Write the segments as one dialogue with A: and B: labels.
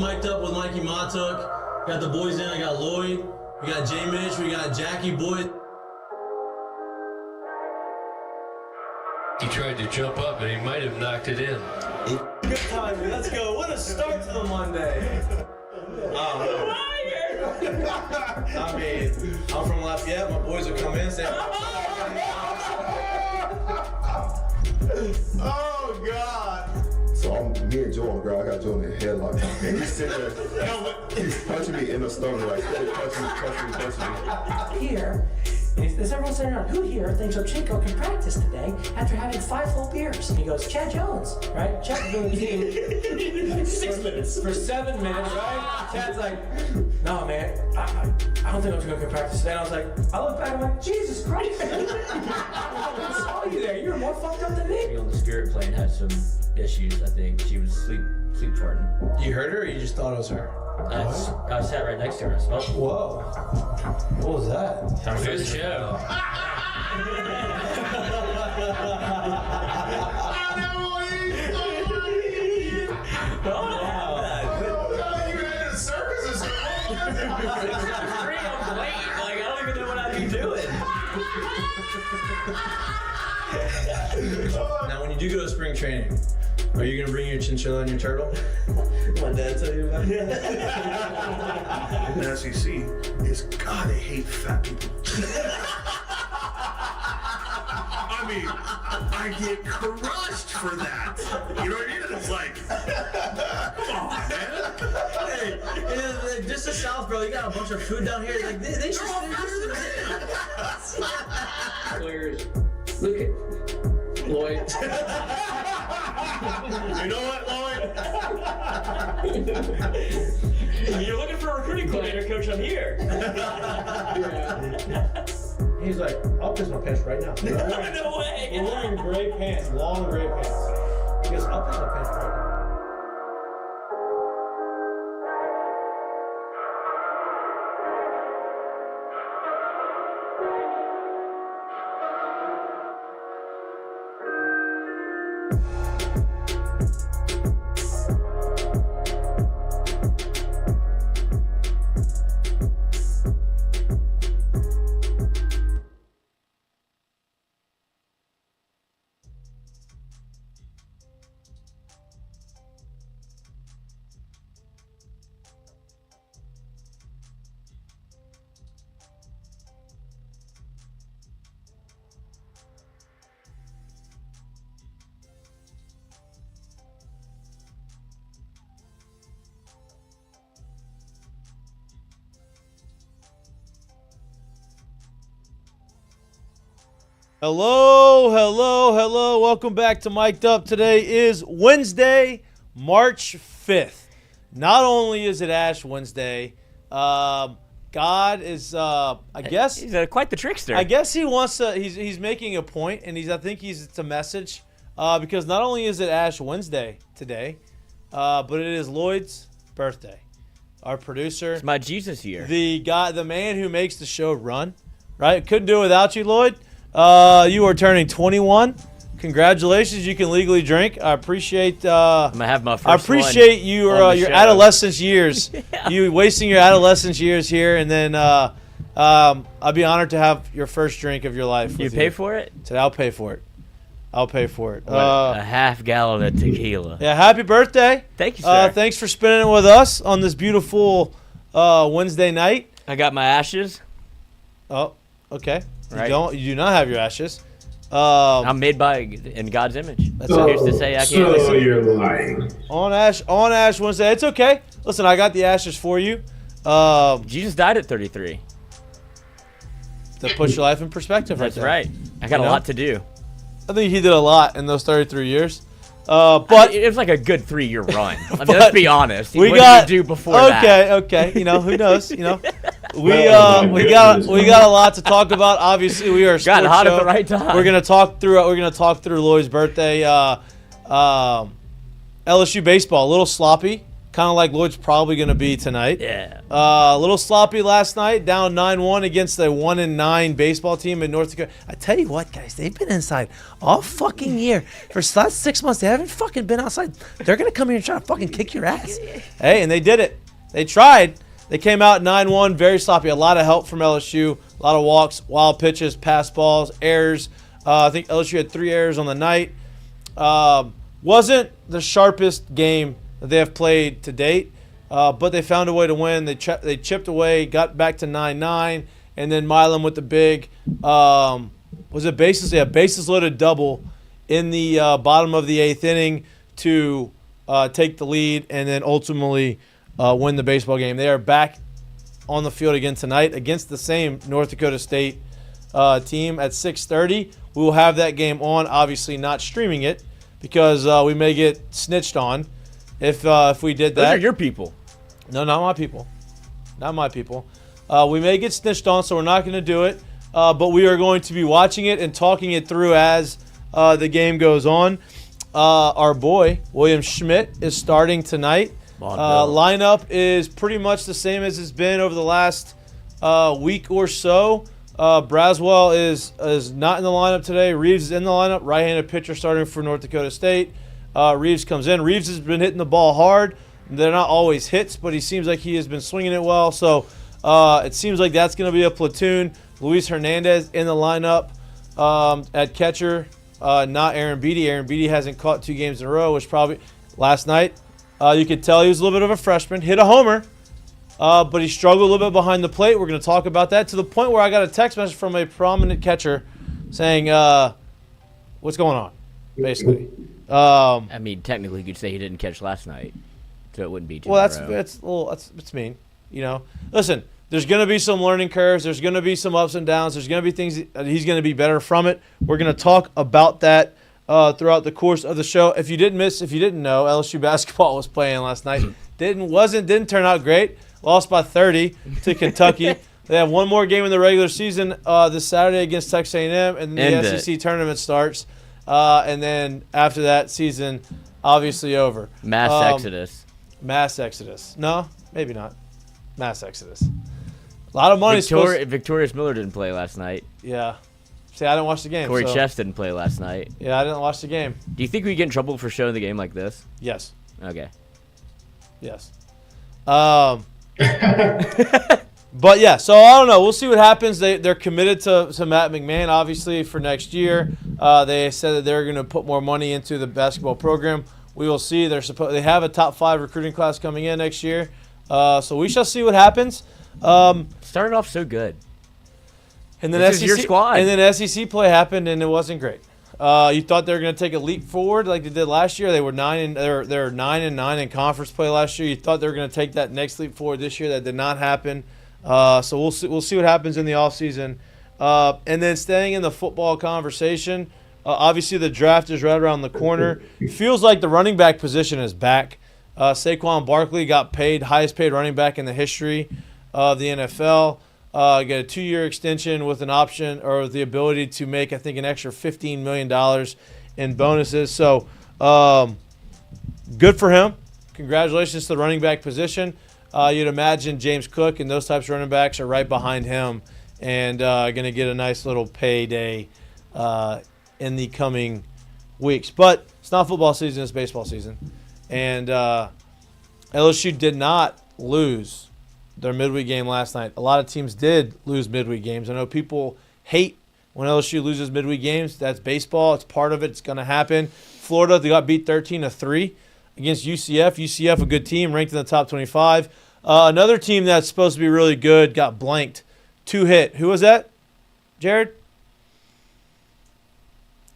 A: mic'd up with Mikey Mahtook. Got the boys in. I got Lloyd. We got J Mitch. We got Jackie Boyd.
B: He tried to jump up and he might have knocked it in.
A: Good timing. Let's go. What a start to the Monday. I mean, I'm from Lafayette. My boys will come in and say,
C: oh, God. So me and Joe on the ground. I got Joe in the headlock. And he's sitting there. He's punching me in the stomach. Like, punching me.
D: Here, is everyone sitting around? Who here thinks Ochinko can practice today after having 5 full beers? And he goes, Chad Jones, right? Chad Jones. 6 minutes. For 7 minutes, right? Chad's like, no, man, I don't think Ochinko can practice today. And I was like, I look back and I'm like, Jesus Christ. I saw you there. You were more fucked up than me.
E: On the spirit plane had some issues, I think. She was sleep farting.
A: you heard her or you just thought it was her?
E: I sat right next to her. I smelled it.
A: Whoa. What was that?
B: Good show.
A: Now, when you do go to spring training, are you gonna bring your chinchilla and your turtle? My dad tell you about it.
F: The SEC is God, they hate fat people. I mean, I get crushed for that. You know what I mean? It's like, come on, man.
A: Hey, just the South, bro. You got a bunch of food down here. Like they should.
E: Players, look at Lloyd.
F: You know what, Lloyd?
D: You're looking for a recruiting coordinator, coach. I'm here.
A: He's like, I'll piss my pants right now.
D: No way.
A: We're wearing gray pants, long gray pants. He goes, I'll piss my pants right now.
G: Hello. Welcome back to Mik'd Up. Today is Wednesday, March 5th. Not only is it Ash Wednesday, God is, I guess.
H: He's quite the trickster.
G: I guess he wants to, he's making a point, and it's a message, because not only is it Ash Wednesday today, but it is Lloyd's birthday. Our producer.
H: It's my Jesus year.
G: The man who makes the show run, right? Couldn't do it without you, Lloyd. You are turning 21. Congratulations! You can legally drink. I appreciate.
H: I'm gonna have my first.
G: I appreciate your
H: show.
G: adolescence years.
H: Yeah.
G: You wasting your adolescence years here, and then I'd be honored to have your first drink of your life.
H: You pay for it?
G: Today, I'll pay for it.
H: A half gallon of tequila.
G: Yeah, happy birthday!
H: Thank you, sir.
G: Thanks for spending it with us on this beautiful Wednesday night.
H: I got my ashes.
G: Oh, okay.
H: Right.
G: You do not have your ashes.
H: I'm made in God's image.
G: That's
H: Who's to say I can't?
F: So you're lying.
G: On Ash Wednesday. It's okay. Listen, I got the ashes for you.
H: Jesus died at 33.
G: To put your life in perspective.
H: That's
G: right.
H: I got a lot to do.
G: I think he did a lot in those 33 years. But
H: I mean, it was like a good 3-year run. Let's be honest. What did you do before that?
G: Okay. You know, who knows? You know, we got a lot to talk about. Obviously, we are a
H: got hot
G: show.
H: at the right time.
G: We're gonna talk through Lloyd's birthday. LSU baseball, a little sloppy. kind of like Lloyd's probably going to be tonight.
H: Yeah.
G: A little sloppy last night, down 9-1 against a 1-9 baseball team in North Dakota. I tell you what, guys, they've been inside all fucking year. For the last 6 months, they haven't fucking been outside. They're going to come here and try to fucking kick your ass. Hey, and they did it. They tried. They came out 9-1, very sloppy. A lot of help from LSU, a lot of walks, wild pitches, pass balls, errors. I think LSU had 3 errors on the night. Wasn't the sharpest game that they have played to date, but they found a way to win. They chipped away, got back to 9-9, and then Milam with the big, was it bases? Yeah, bases loaded double in the bottom of the 8th inning to take the lead and then ultimately win the baseball game. They are back on the field again tonight against the same North Dakota State team at 6:30. We will have that game on, obviously not streaming it because we may get snitched on if we did that.
H: Those are your people.
G: No, not my people. Not my people. We may get snitched on, so we're not going to do it. But we are going to be watching it and talking it through as the game goes on. Our boy, William Schmidt, is starting tonight. Lineup is pretty much the same as it's been over the last week or so. Braswell is not in the lineup today. Reeves is in the lineup. Right-handed pitcher starting for North Dakota State. Reeves comes in. Reeves has been hitting the ball hard. They're not always hits, but he seems like he has been swinging it well. So it seems like that's going to be a platoon. Luis Hernandez in the lineup at catcher. Not Aaron Beatty. Aaron Beatty hasn't caught 2 games in a row, which probably last night. You could tell he was a little bit of a freshman. Hit a homer, but he struggled a little bit behind the plate. We're going to talk about that to the point where I got a text message from a prominent catcher saying, what's going on, basically.
H: I mean, technically, you could say he didn't catch last night, so it wouldn't be too.
G: Well, that's mean. You know, listen. There's going to be some learning curves. There's going to be some ups and downs. There's going to be things he's going to be better from it. We're going to talk about that throughout the course of the show. If you didn't know, LSU basketball was playing last night. Didn't turn out great. Lost by 30 to Kentucky. They have one more game in the regular season this Saturday against Texas A&M, and then the SEC tournament starts. And then after that, season obviously over.
H: Mass exodus.
G: Mass exodus. No, maybe not. Mass exodus. A lot of money.
H: Victorious Miller didn't play last night.
G: Yeah. See, I didn't watch the game.
H: Corey Chess didn't play last night.
G: Yeah, I didn't watch the game.
H: Do you think we get in trouble for showing the game like this?
G: Yes.
H: Okay.
G: Yes. But yeah, so I don't know. We'll see what happens. They're committed to Matt McMahon, obviously, for next year. They said that they're going to put more money into the basketball program. We will see. They have a top 5 recruiting class coming in next year. So we shall see what happens.
H: Started off so good.
G: And then
H: this is your squad.
G: And then SEC play happened, and it wasn't great. You thought they were going to take a leap forward like they did last year. They were 9-9 in conference play last year. You thought they were going to take that next leap forward this year. That did not happen. So we'll see what happens in the offseason. And then staying in the football conversation, obviously the draft is right around the corner. Feels like the running back position is back. Saquon Barkley got paid, highest paid running back in the history of the NFL. Got a 2-year extension with an option or the ability to make, I think, an extra $15 million in bonuses. So good for him. Congratulations to the running back position. You'd imagine James Cook and those types of running backs are right behind him and going to get a nice little payday in the coming weeks. But it's not football season, it's baseball season. And LSU did not lose their midweek game last night. A lot of teams did lose midweek games. I know people hate when LSU loses midweek games. That's baseball. It's part of it. It's going to happen. Florida, they got beat 13-3 against UCF. UCF, a good team, ranked in the top 25. Another team that's supposed to be really good got blanked. 2-hit. Who was that, Jared?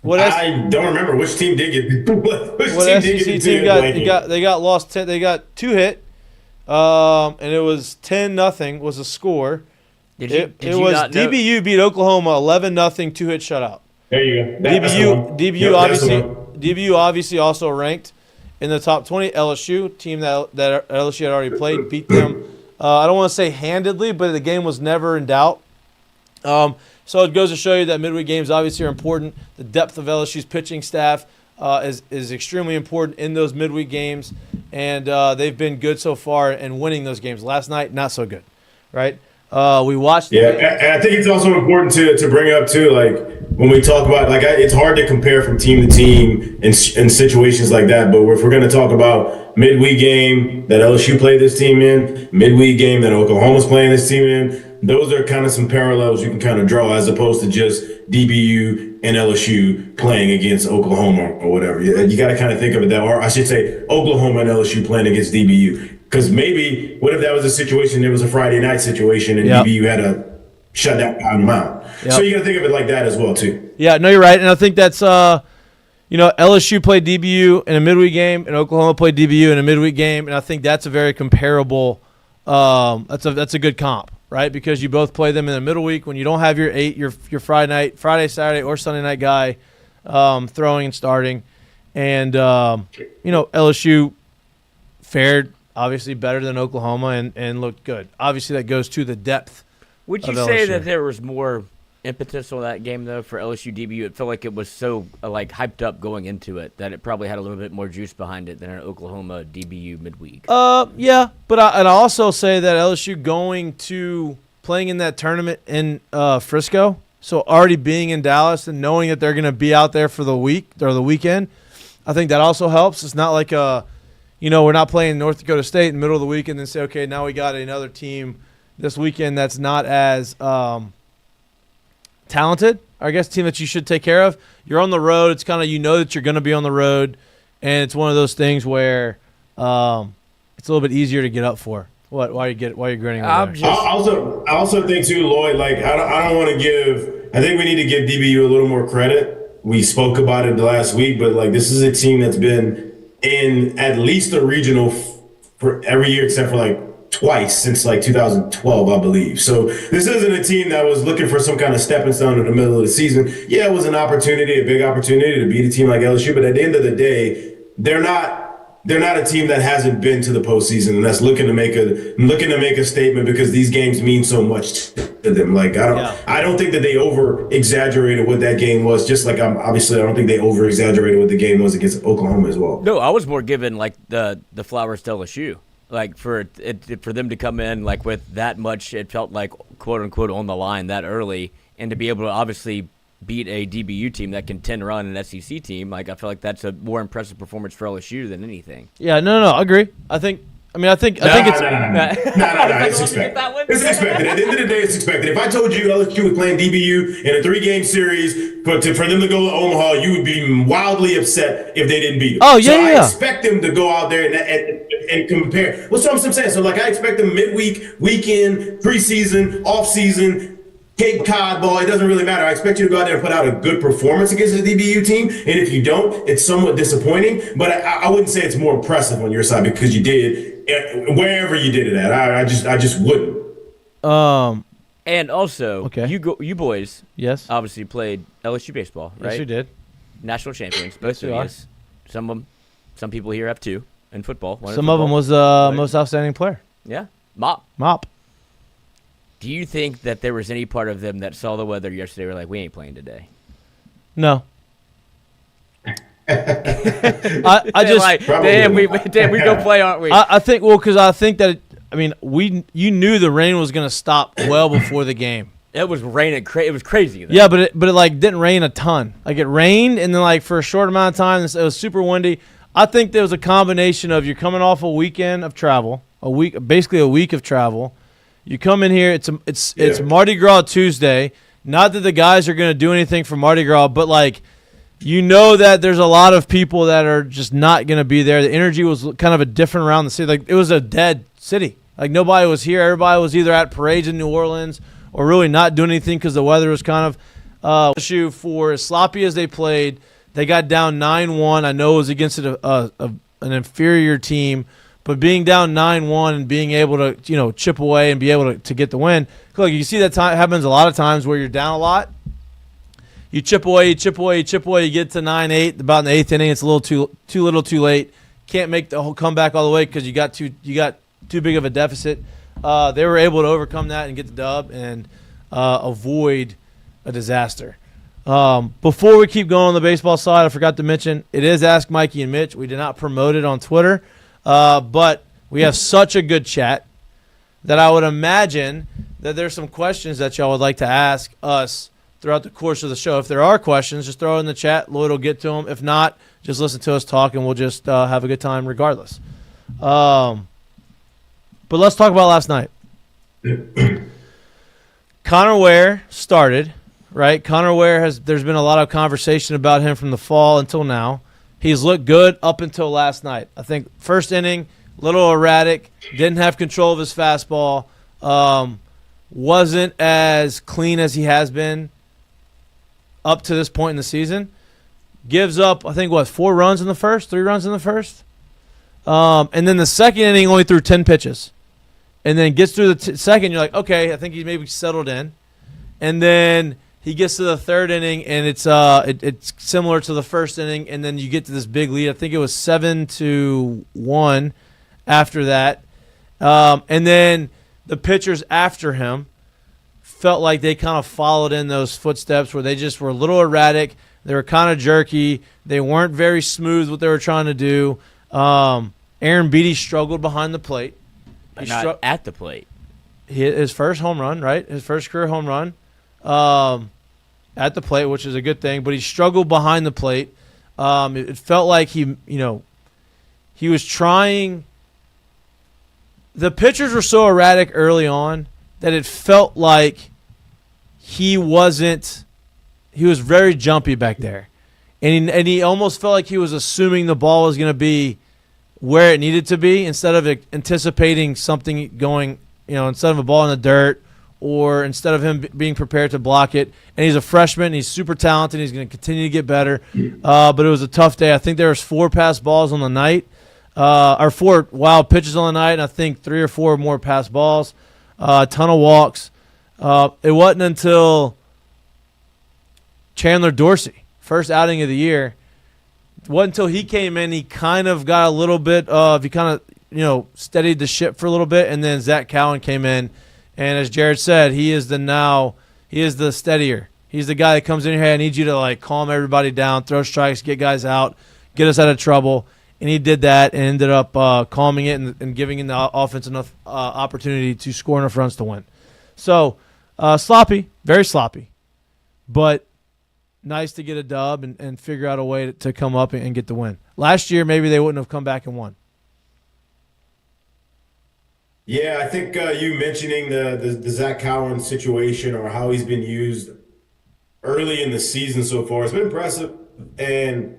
F: I don't remember which team did get. Which
G: what
F: team
G: SEC team got? They got lost 10. They got 2-hit, and it was 10-0 was the score. It was DBU beat Oklahoma 11-0 2-hit shutout.
F: There you go.
G: DBU obviously also ranked in the top 20. LSU team that LSU had already played beat them. I don't want to say handedly, but the game was never in doubt. So it goes to show you that midweek games obviously are important. The depth of LSU's pitching staff, is extremely important in those midweek games, and they've been good so far in winning those games. Last night, not so good, right? We watched.
I: Yeah, and I think it's also important to bring up too, like when we talk about it's hard to compare from team to team in situations like that. But if we're going to talk about midweek game that LSU played this team in, midweek game that Oklahoma's playing this team in, those are kind of some parallels you can kind of draw as opposed to just DBU and LSU playing against Oklahoma or whatever. You got to kind of think of it that, or I should say Oklahoma and LSU playing against DBU. Because maybe, what if that was a situation, it was a Friday night situation, and DBU had to shut that pound them out. So you got to think of it like that as well, too.
G: Yeah, no, you're right. And I think that's, LSU played DBU in a midweek game, and Oklahoma played DBU in a midweek game, and I think that's a very comparable that's a good comp, right? Because you both play them in the middle week when you don't have your Friday, Saturday, or Sunday night guy throwing and starting. And, LSU fared obviously better than Oklahoma and looked good. Obviously, that goes to the depth.
H: Would you say that there was more impetus on that game, though, for LSU DBU? It felt like it was so hyped up going into it that it probably had a little bit more juice behind it than an Oklahoma DBU midweek.
G: Yeah, but I also say that LSU playing in that tournament in Frisco, so already being in Dallas and knowing that they're going to be out there for the week or the weekend, I think that also helps. It's not like we're not playing North Dakota State in the middle of the week and then say, okay, now we got another team this weekend that's not as talented. I guess team that you should take care of. You're on the road. It's kind of that you're going to be on the road, and it's one of those things where it's a little bit easier to get up for. What? Why are you grinning?
I: I also think too, Lloyd. Like I don't want to give. I think we need to give DBU a little more credit. We spoke about it last week, but this is a team that's been in at least a regional for every year except for twice since 2012, I believe. So this isn't a team that was looking for some kind of stepping stone in the middle of the season. Yeah, it was an opportunity, a big opportunity to beat a team like LSU, but at the end of the day, they're not a team that hasn't been to the postseason and that's looking to make a statement because these games mean so much to them. I don't think that they over exaggerated what that game was. Just I don't think they over exaggerated what the game was against Oklahoma as well.
H: No, I was more given the flowers to LSU. For them to come in with that much, it felt like quote unquote on the line that early, and to be able to obviously beat a DBU team that can 10 run an SEC team, I feel like that's a more impressive performance for LSU than anything.
G: Yeah, no, I agree. I think it's
I: it's expected. It's expected. At the end of the day, it's expected. If I told you LSU was playing DBU in a 3-game series, but for them to go to Omaha, you would be wildly upset if they didn't beat them.
G: Oh, yeah,
I: so I expect them to go out there and compare. What's what I'm saying? So, I expect them midweek, weekend, preseason, off-season, Cape Cod ball, it doesn't really matter. I expect you to go out there and put out a good performance against the DBU team. And if you don't, it's somewhat disappointing. But I wouldn't say it's more impressive on your side because you did wherever you did it at. I just wouldn't.
H: And also,
G: okay.
H: you boys,
G: yes,
H: obviously played LSU baseball, right?
G: Yes, you did.
H: National champions, both of us. Some people here have 2 in football.
G: Some of them was the most outstanding player.
H: Yeah, Mop. Do you think that there was any part of them that saw the weather yesterday were like, we ain't playing today?
G: No. I just
H: damn, we go play, aren't we?
G: I think because I think that you knew the rain was going to stop well before the game.
H: It was raining. It was crazy.
G: Yeah, but it didn't rain a ton. It rained and then for a short amount of time it was super windy. I think there was a combination of you're coming off a weekend of travel, basically a week of travel. You come in here, it's Mardi Gras Tuesday. Not that the guys are going to do anything for Mardi Gras, but that there's a lot of people that are just not going to be there. The energy was kind of a different around the city. It was a dead city. Nobody was here. Everybody was either at parades in New Orleans or really not doing anything because the weather was kind of issue. For as sloppy as they played, they got down 9-1. I know it was against an inferior team. But being down 9-1 and being able to, chip away and be able to get the win. Look, you see that happens a lot of times where you're down a lot. You chip away, you get to 9-8. About in the 8th inning, it's a little too late. Can't make the whole comeback all the way because you got too big of a deficit. They were able to overcome that and get the dub and avoid a disaster. Before we keep going on the baseball side, I forgot to mention it is Ask Mikey and Mitch. We did not promote it on Twitter, but we have such a good chat that I would imagine that there's some questions that y'all would like to ask us throughout the course of the show. If there are questions, just throw it in the chat. Lloyd will get to them. If not, just listen to us talk, and we'll just have a good time regardless. But let's talk about last night. Connor Ware started, right? Connor Ware there's been a lot of conversation about him from the fall until now. He's looked good up until last night. I think first inning, little erratic, didn't have control of his fastball, wasn't as clean as he has been up to this point in the season. Gives up, I think, 4 runs in the first, 3 runs in the first. And then the second inning only threw 10 pitches. And then gets through the second, you're like, okay, I think he's maybe settled in. And then he gets to the third inning, and it's similar to the first inning, and then you get to this big lead. I think it was 7-1 after that. And then the pitchers after him felt like they kind of followed in those footsteps where they just were a little erratic. They were kind of jerky. They weren't very smooth what they were trying to do. Aaron Beatty struggled behind the plate.
H: Not at the plate.
G: His first home run, right? His first career home run at the plate, which is a good thing. But he struggled behind the plate. It felt like he was trying. The pitchers were so erratic early on that it felt like he was very jumpy back there. And he almost felt like he was assuming the ball was going to be where it needed to be instead of anticipating something going, instead of a ball in the dirt or instead of him being prepared to block it. And he's a freshman. He's super talented. He's going to continue to get better. But it was a tough day. I think there was 4 pass balls on the night, or 4 wild pitches on the night, and I think 3 or 4 more pass balls, a ton of walks. It wasn't until Chandler Dorsey, first outing of the year, it wasn't until he came in, he kind of got a little bit of, he kind of, steadied the ship for a little bit, and then Zach Cowan came in, and as Jared said, he is the steadier. He's the guy that comes in here, I need you to, calm everybody down, throw strikes, get guys out, get us out of trouble, and he did that and ended up calming it and giving the offense enough opportunity to score enough runs to win. So, sloppy, very sloppy, but nice to get a dub and figure out a way to come up and get the win. Last year, maybe they wouldn't have come back and won.
I: Yeah, I think you mentioning the Zach Cowan situation or how he's been used early in the season so far, it's been impressive. And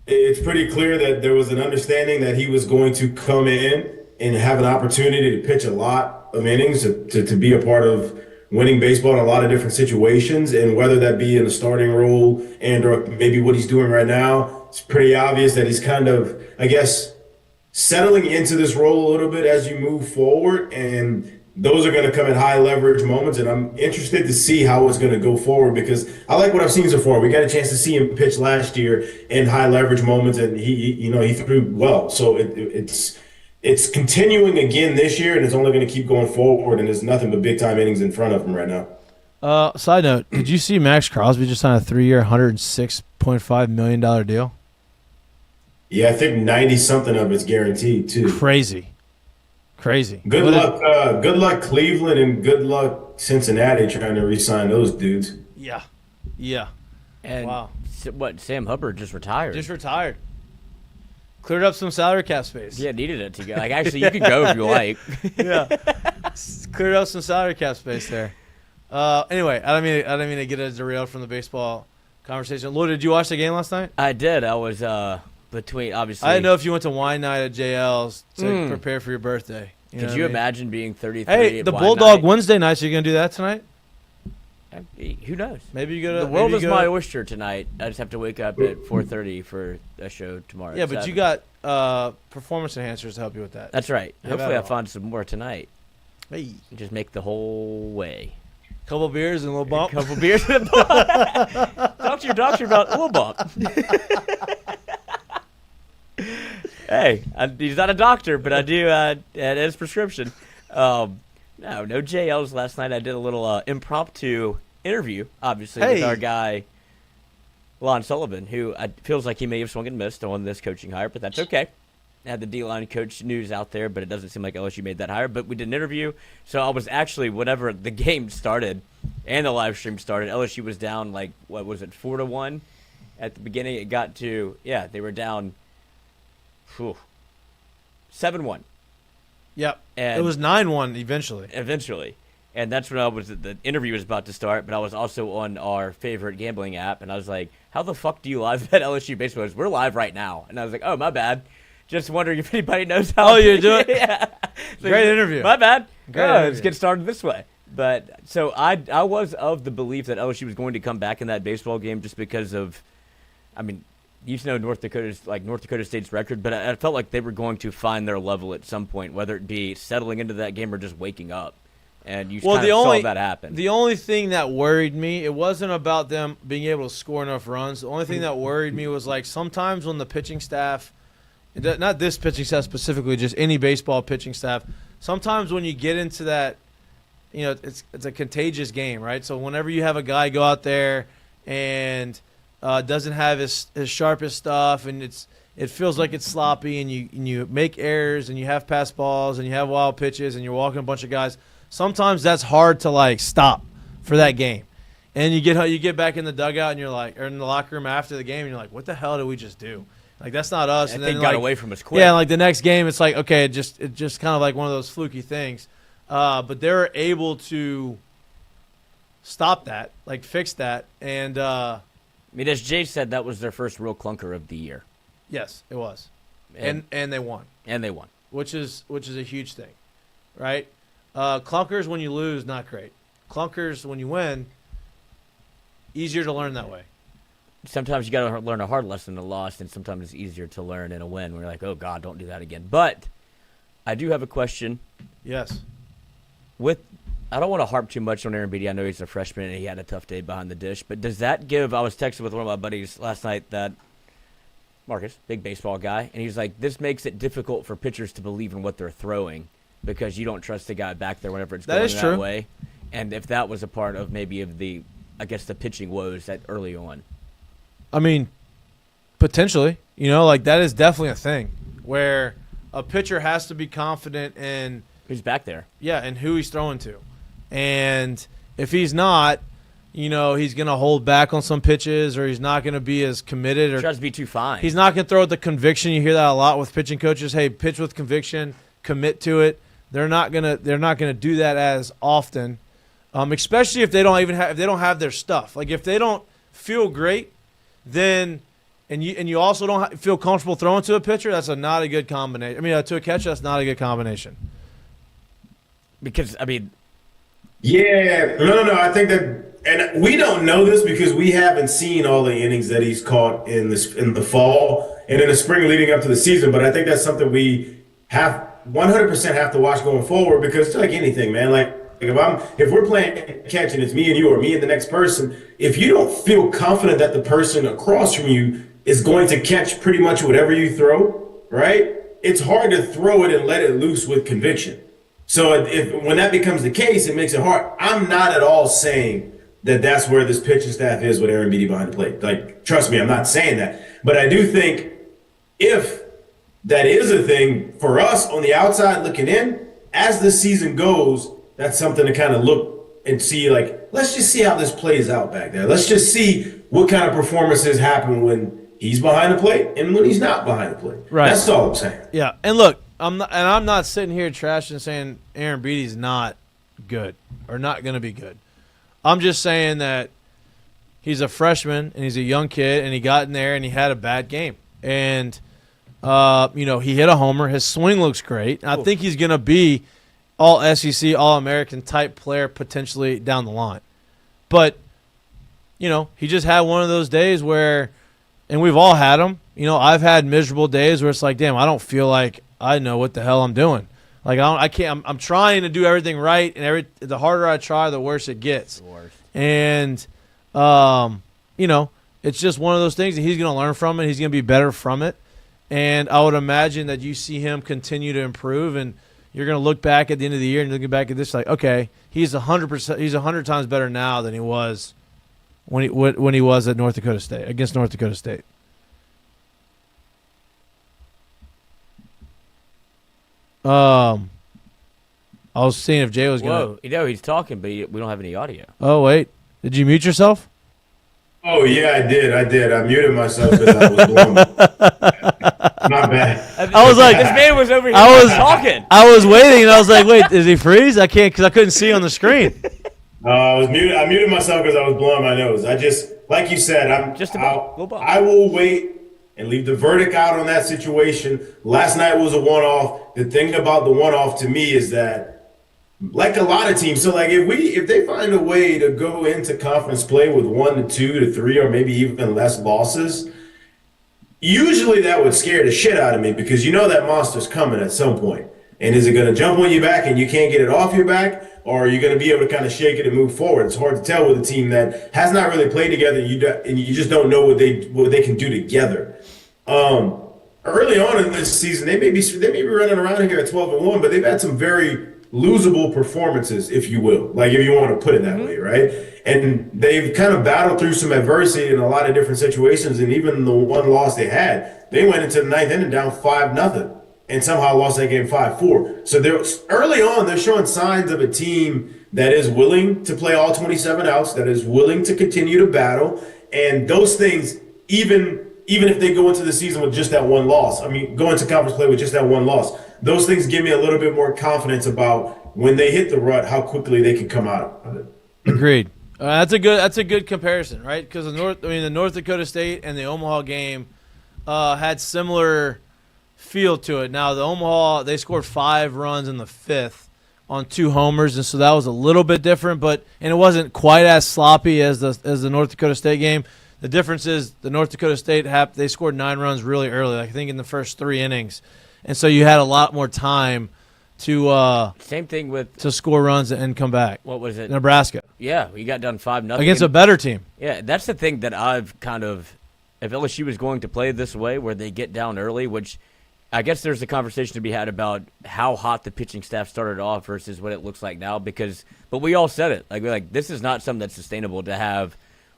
I: it's pretty clear that there was an understanding that he was going to come in and have an opportunity to pitch a lot of innings, to be a part of winning baseball in a lot of different situations, and whether that be in a starting role and or maybe what he's doing right now, it's pretty obvious that he's kind of, I guess, settling into this role a little bit as you move forward, and those are going to come at high leverage moments, and I'm interested to see how it's going to go forward because I like what I've seen so far. We got a chance to see him pitch last year in high leverage moments, and he threw well. So it's continuing again this year, and it's only going to keep going forward, and there's nothing but big-time innings in front of him right now.
G: Side note, did you see Max Crosby just signed a 3-year, $106.5 million deal?
I: Yeah, I think 90-something of it's guaranteed, too.
G: Crazy.
I: Good luck, Cleveland, and good luck, Cincinnati, trying to re-sign those dudes.
G: Yeah.
H: And
G: wow.
H: Sam Hubbard just retired.
G: Cleared up some salary cap space.
H: Yeah, needed it to go. Actually, you can go if you like.
G: Yeah. Cleared up some salary cap space there. Anyway, I don't mean to get us derailed from the baseball conversation. Lou, did you watch the game last night?
H: I did. I was between, obviously.
G: I didn't know if you went to wine night at JL's to prepare for your birthday.
H: Could you imagine being 33
G: Hey,
H: at
G: the
H: wine
G: Bulldog
H: night?
G: Wednesday nights, are you going to do that tonight?
H: Who knows?
G: Maybe you go to
H: the world is my oyster tonight. I just have to wake up at 4:30 for a show tomorrow.
G: Yeah, but you got performance enhancers to help you with that.
H: That's right. Hopefully, I find some more tonight.
G: Hey,
H: just make the whole way.
G: Couple beers and a little bump.
H: Couple beers and a bump. Talk to your doctor about a little bump. Hey, he's not a doctor, but I do at his prescription. No JLs last night. I did a little impromptu interview, obviously, with our guy Lon Sullivan, who feels like he may have swung and missed on this coaching hire, but that's okay. Had the D-line coach news out there, but it doesn't seem like LSU made that hire. But we did an interview, so I was actually, whenever the game started and the live stream started, LSU was down 4-1 at the beginning. It got to, they were down 7-1.
G: Yep.
H: And
G: it was 9-1 eventually.
H: Eventually. And that's when the interview was about to start, but I was also on our favorite gambling app, and I was like, how the fuck do you live bet LSU baseball? We're live right now. And I was like, oh, my bad. Just wondering if anybody knows how.
G: Oh, you're doing it?
H: Yeah.
G: Great interview.
H: My bad.
G: Great
H: Let's get started this way. But so I was of the belief that LSU was going to come back in that baseball game just because of, you know North Dakota State's record, but I felt like they were going to find their level at some point, whether it be settling into that game or just waking up. And you saw that happen.
G: The only thing that worried me, it wasn't about them being able to score enough runs. The only thing that worried me was sometimes when the pitching staff, not this pitching staff specifically, just any baseball pitching staff, sometimes when you get into that, it's a contagious game, right? So whenever you have a guy go out there and doesn't have his sharpest stuff, and it feels like it's sloppy, and you make errors, and you have pass balls, and you have wild pitches, and you're walking a bunch of guys. Sometimes that's hard to stop for that game, and you get back in the dugout, and you're or in the locker room after the game, and you're like, what the hell did we just do? That's not us.
H: And
G: then
H: they got away from us quick.
G: Yeah, the next game, it's okay, it just kind of one of those fluky things. But they're able to stop that, fix that, and
H: as Jay said, that was their first real clunker of the year.
G: Yes, it was, and they won.
H: And they won,
G: which is a huge thing, right? Clunkers when you lose, not great. Clunkers when you win, easier to learn that way.
H: Sometimes you got to learn a hard lesson in a loss, and sometimes it's easier to learn in a win. Where you're like, oh God, don't do that again. But I do have a question.
G: Yes.
H: I don't want to harp too much on Aaron Beatty. I know he's a freshman and he had a tough day behind the dish. But does that give? I was texting with one of my buddies last night, that Marcus, big baseball guy, and he's like, this makes it difficult for pitchers to believe in what they're throwing because you don't trust the guy back there whenever it's going that way. And if that was a part of the pitching woes that early on.
G: Potentially. That is definitely a thing where a pitcher has to be confident in
H: who's back there.
G: Yeah, and who he's throwing to. And if he's not, he's going to hold back on some pitches, or he's not going to be as committed, or
H: tries to be too fine.
G: He's not going to throw with the conviction. You hear that a lot with pitching coaches. Hey, pitch with conviction, commit to it. They're not going to do that as often. Especially if they don't have their stuff. If they don't feel great, then and you also don't feel comfortable throwing to a pitcher, that's not a good combination. To a catcher, that's not a good combination.
H: Because
I: yeah, no. I think that, and we don't know this because we haven't seen all the innings that he's caught in the fall and in the spring leading up to the season. But I think that's something we have 100% have to watch going forward, because it's like anything, man. If we're playing catch and it's me and you, or me and the next person, if you don't feel confident that the person across from you is going to catch pretty much whatever you throw, right? It's hard to throw it and let it loose with conviction. So when that becomes the case, it makes it hard. I'm not at all saying that that's where this pitching staff is with Aaron Beatty behind the plate. Trust me, I'm not saying that. But I do think if that is a thing for us on the outside looking in, as the season goes, that's something to kind of look and see, let's just see how this plays out back there. Let's just see what kind of performances happen when he's behind the plate and when he's not behind the plate.
G: Right.
I: That's all I'm saying.
G: Yeah, and look, I'm not sitting here trashing saying Aaron Beatty's not good or not going to be good. I'm just saying that he's a freshman and he's a young kid, and he got in there and he had a bad game. And, he hit a homer. His swing looks great. I think he's going to be all SEC, All-American type player potentially down the line. But, he just had one of those days where, and we've all had them. I've had miserable days where it's like, damn, I don't feel like I know what the hell I'm doing. I can't. I'm trying to do everything right, and the harder I try, the worse it gets.
H: The worst.
G: And, it's just one of those things that he's going to learn from it. He's going to be better from it. And I would imagine that you see him continue to improve, and you're going to look back at the end of the year and looking back at this okay, he's 100%. He's 100 times better now than he was when he was at North Dakota State against North Dakota State. I was seeing if Jay was going to.
H: Whoa, he's talking, but we don't have any audio.
G: Oh, wait. Did you mute yourself?
I: Oh, yeah, I did. I muted myself because I was blown. My bad.
G: I was like,
H: this man was over here talking.
G: I was waiting, and I was like, wait, is he freeze? I can't because I couldn't see on the screen.
I: I muted myself because I was blowing my nose. I just, like you said, I will wait and leave the verdict out on that situation. Last night was a one-off. The thing about the one-off to me is that, like a lot of teams, so like if they find a way to go into conference play with 1 to 2 to 3 or maybe even less losses, usually that would scare the shit out of me because you know that monster's coming at some point. And is it going to jump on your back and you can't get it off your back? Or are you going to be able to kind of shake it and move forward? It's hard to tell with a team that has not really played together and you just don't know what they can do together. Early on in this season, they may be running around here at 12-1, but they've had some very losable performances, if you will, like if you want to put it that way, right? And they've kind of battled through some adversity in a lot of different situations, and even the one loss they had, they went into the ninth inning down 5-0 and somehow lost that game 5-4. So they're early on, they're showing signs of a team that is willing to play all 27 outs, that is willing to continue to battle, and those things, even if they go into the season with just that one loss, go into conference play with just that one loss, those things give me a little bit more confidence about when they hit the rut, how quickly they can come out of it.
G: Agreed. That's a good comparison, right? Because the North Dakota State and the Omaha game had similar feel to it. Now the Omaha, they scored 5 runs in the 5th on 2 homers, and so that was a little bit different, and it wasn't quite as sloppy as the North Dakota State game. The difference is the North Dakota State they scored 9 runs really early, I think in the first 3 innings. And so you had a lot more time to
H: same thing with
G: to score runs and come back.
H: What was it?
G: Nebraska.
H: Yeah, we got done 5-0
G: against a better team.
H: Yeah, that's the thing that I've kind of, if LSU is going to play this way, where they get down early, which I guess there's a conversation to be had about how hot the pitching staff started off versus what it looks like now. But we all said it, like this is not something that's sustainable to have.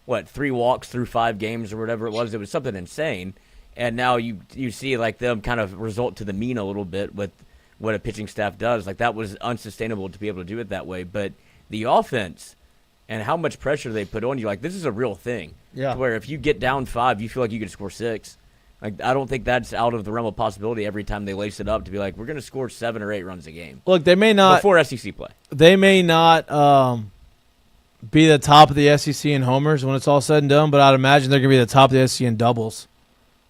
H: 3 walks through 5 games or whatever it was. It was something insane. And now you see like them kind of result to the mean a little bit with what a pitching staff does. Like that was unsustainable to be able to do it that way. But the offense and how much pressure they put on you, like this is a real thing.
G: Yeah.
H: To where if you get down 5, you feel like you could score 6. Like I don't think that's out of the realm of possibility every time they lace it up to be like, we're going to score 7 or 8 runs a game.
G: Look, they may not
H: before SEC play.
G: They may not be the top of the SEC in homers when it's all said and done, but I'd imagine they're going to be the top of the SEC in doubles.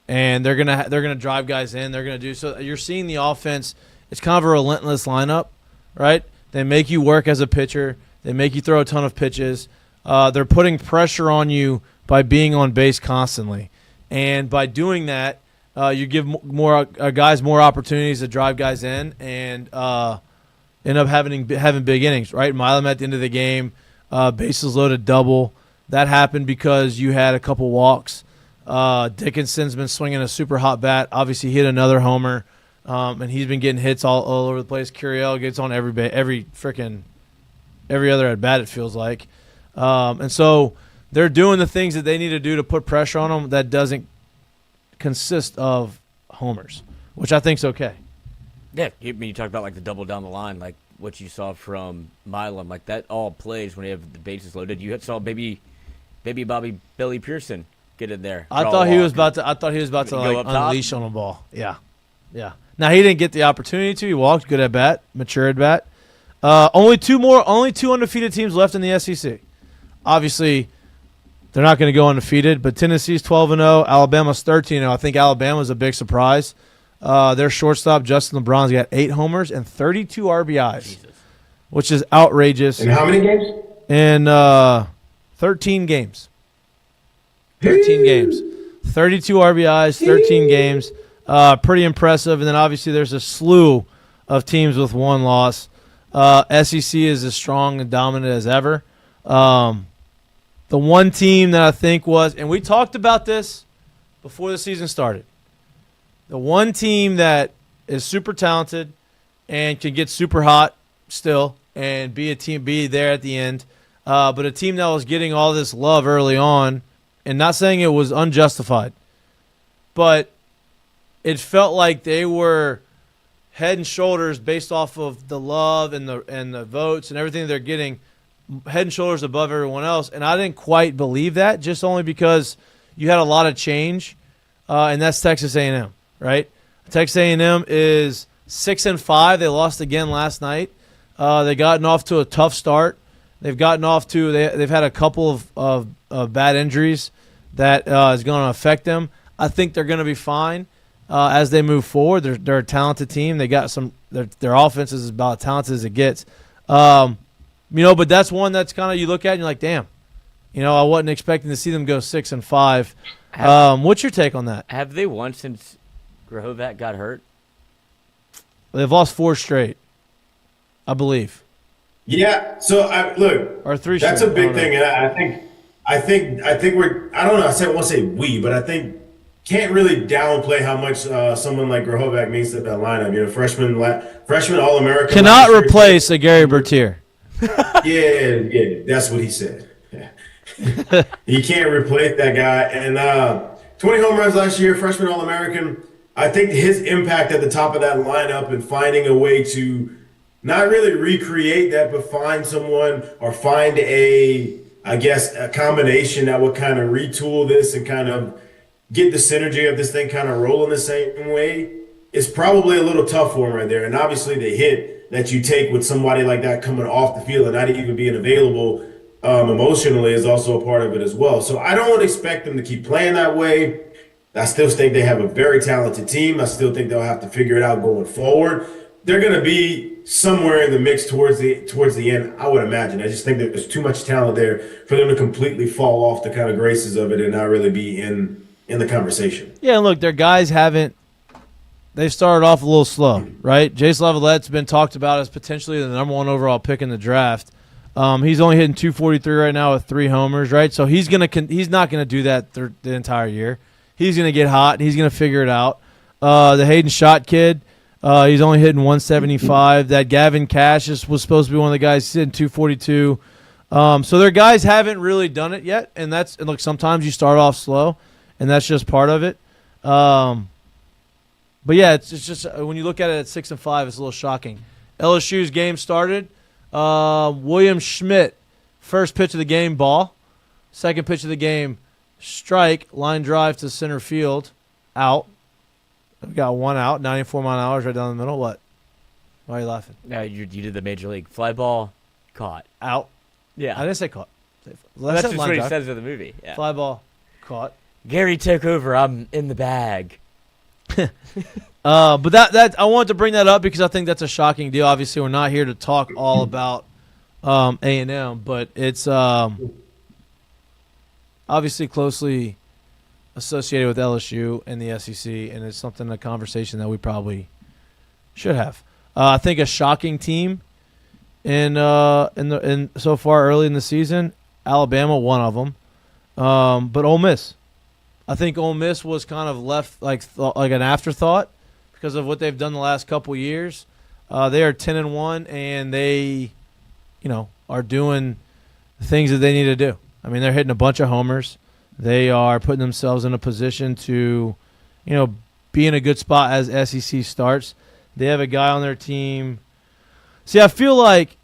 G: And they're gonna drive guys in. They're gonna do so. You're seeing the offense. It's kind of a relentless lineup, right? They make you work as a pitcher. They make you throw a ton of pitches. They're putting pressure on you by being on base constantly, and by doing that, you give more guys more opportunities to drive guys in and end up having big innings, right? Milam at the end of the game, bases loaded double. That happened because you had a couple walks. Dickinson's been swinging a super hot bat. Obviously, he hit another homer, and he's been getting hits all over the place. Curiel gets on every other at bat. It feels like, and so they're doing the things that they need to do to put pressure on them. That doesn't consist of homers, which I think's okay.
H: Yeah, you talk about like the double down the line, like what you saw from Milam, like that all plays when you have the bases loaded. You saw baby Bobby Billy Pearson get in there.
G: I thought he was about to like unleash on the ball. Yeah. Now he didn't get the opportunity to. He walked. Good at bat. Mature at bat. Only 2 undefeated teams left in the SEC. Obviously, they're not going to go undefeated. But Tennessee's 12-0. Alabama's 13-0. I think Alabama's a big surprise. Their shortstop Justin LeBron's got 8 homers and 32 RBIs, which is outrageous.
I: In how many games?
G: In 13 games. 13 games. 32 RBIs, 13 games. Pretty impressive. And then obviously there's a slew of teams with 1 loss. SEC is as strong and dominant as ever. The one team that I think was, and we talked about this before the season started, the one team that is super talented and can get super hot still and be there at the end but a team that was getting all this love early on, and not saying it was unjustified, but it felt like they were head and shoulders based off of the love and the votes and everything they're getting, head and shoulders above everyone else. And I didn't quite believe that, just only because you had a lot of change, and that's Texas A&M, right? Texas A&M is 6-5. They lost again last night. They gotten off to a tough start. They've gotten off to they've had a couple of bad injuries that is going to affect them. I think they're going to be fine as they move forward. They're a talented team. They got some. Their offense is about as talented as it gets. But that's one that's kind of you look at and you're like, damn. I wasn't expecting to see them go 6-5. What's your take on that?
H: Have they won since Grahovac got hurt?
G: They've lost 4 straight, I believe.
I: Yeah. So look,
G: Or 3
I: that's
G: straight.
I: a big thing, and I think we're. I don't know. I won't say we, but I think can't really downplay how much someone like Grahovac means to that lineup. Freshman All-American.
G: Cannot replace a Gary Bertier.
I: Yeah, that's what he said. Yeah. He can't replace that guy. And 20 home runs last year, freshman All-American. I think his impact at the top of that lineup and finding a way to not really recreate that, but find someone or find a combination that would kind of retool this and kind of get the synergy of this thing kind of rolling the same way is probably a little tough for him right there. And obviously the hit that you take with somebody like that coming off the field and not even being available emotionally is also a part of it as well. So I don't expect them to keep playing that way. I still think they have a very talented team. I still think they'll have to figure it out going forward. They're going to be somewhere in the mix towards the end, I would imagine. I just think that there's too much talent there for them to completely fall off the kind of graces of it and not really be in the conversation.
G: Yeah, and look, their guys they've started off a little slow, right? Jace Lavallette's been talked about as potentially the number 1 overall pick in the draft. He's only hitting 243 right now with 3 homers, right? So he's not going to do that the entire year. He's going to get hot, and he's going to figure it out. The Hayden Schott kid, he's only hitting 175. That Gavin Cash was supposed to be one of the guys hitting 242. So their guys haven't really done it yet, and look, sometimes you start off slow, and that's just part of it. But yeah, it's just when you look at it at 6-5, it's a little shocking. LSU's game started. William Schmidt, first pitch of the game, ball. Second pitch of the game, strike, line drive to center field, out. We got 1 out, 94 mile an hour right down the middle. What? Why are you laughing?
H: No, you did the major league fly ball, caught.
G: Out.
H: Yeah,
G: I didn't say caught.
H: that's just what he says in the movie. Yeah.
G: Fly ball, caught.
H: Gary took over. I'm in the bag.
G: But that I wanted to bring that up because I think that's a shocking deal. Obviously, we're not here to talk all about A&M, but it's obviously closely associated with LSU and the SEC, and it's a conversation that we probably should have. I think a shocking team in so far early in the season, Alabama, one of them, but Ole Miss. I think Ole Miss was kind of left like an afterthought because of what they've done the last couple years. They are 10-1, and they, are doing the things that they need to do. I mean, they're hitting a bunch of homers. They are putting themselves in a position to, be in a good spot as SEC starts. They have a guy on their team. See, I feel like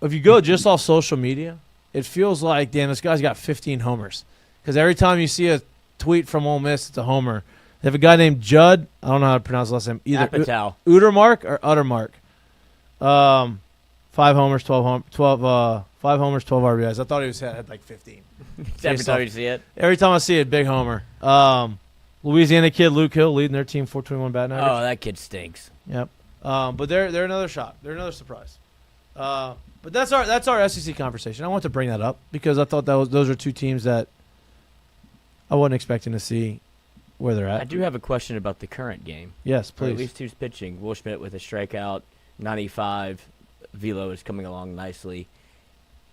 G: if you go just off social media, it feels like, damn, this guy's got 15 homers. Because every time you see a tweet from Ole Miss, it's a homer. They have a guy named Judd. I don't know how to pronounce the last name. Either
H: Apatow.
G: Udermark or Uttermark. 5 homers, 12 RBIs. I thought he had like 15.
H: Every time you see it.
G: Every time I see it, big homer. Louisiana kid Luke Hill leading their team 421 batting average.
H: Oh, that kid stinks.
G: Yep. But they're another shock. They're another surprise. But that's our SEC conversation. I want to bring that up because I thought those are 2 teams that I wasn't expecting to see where they're at.
H: I do have a question about the current game.
G: Yes,
H: Or
G: please.
H: at least who's pitching. Will Schmidt with a strikeout, 95. Velo is coming along nicely.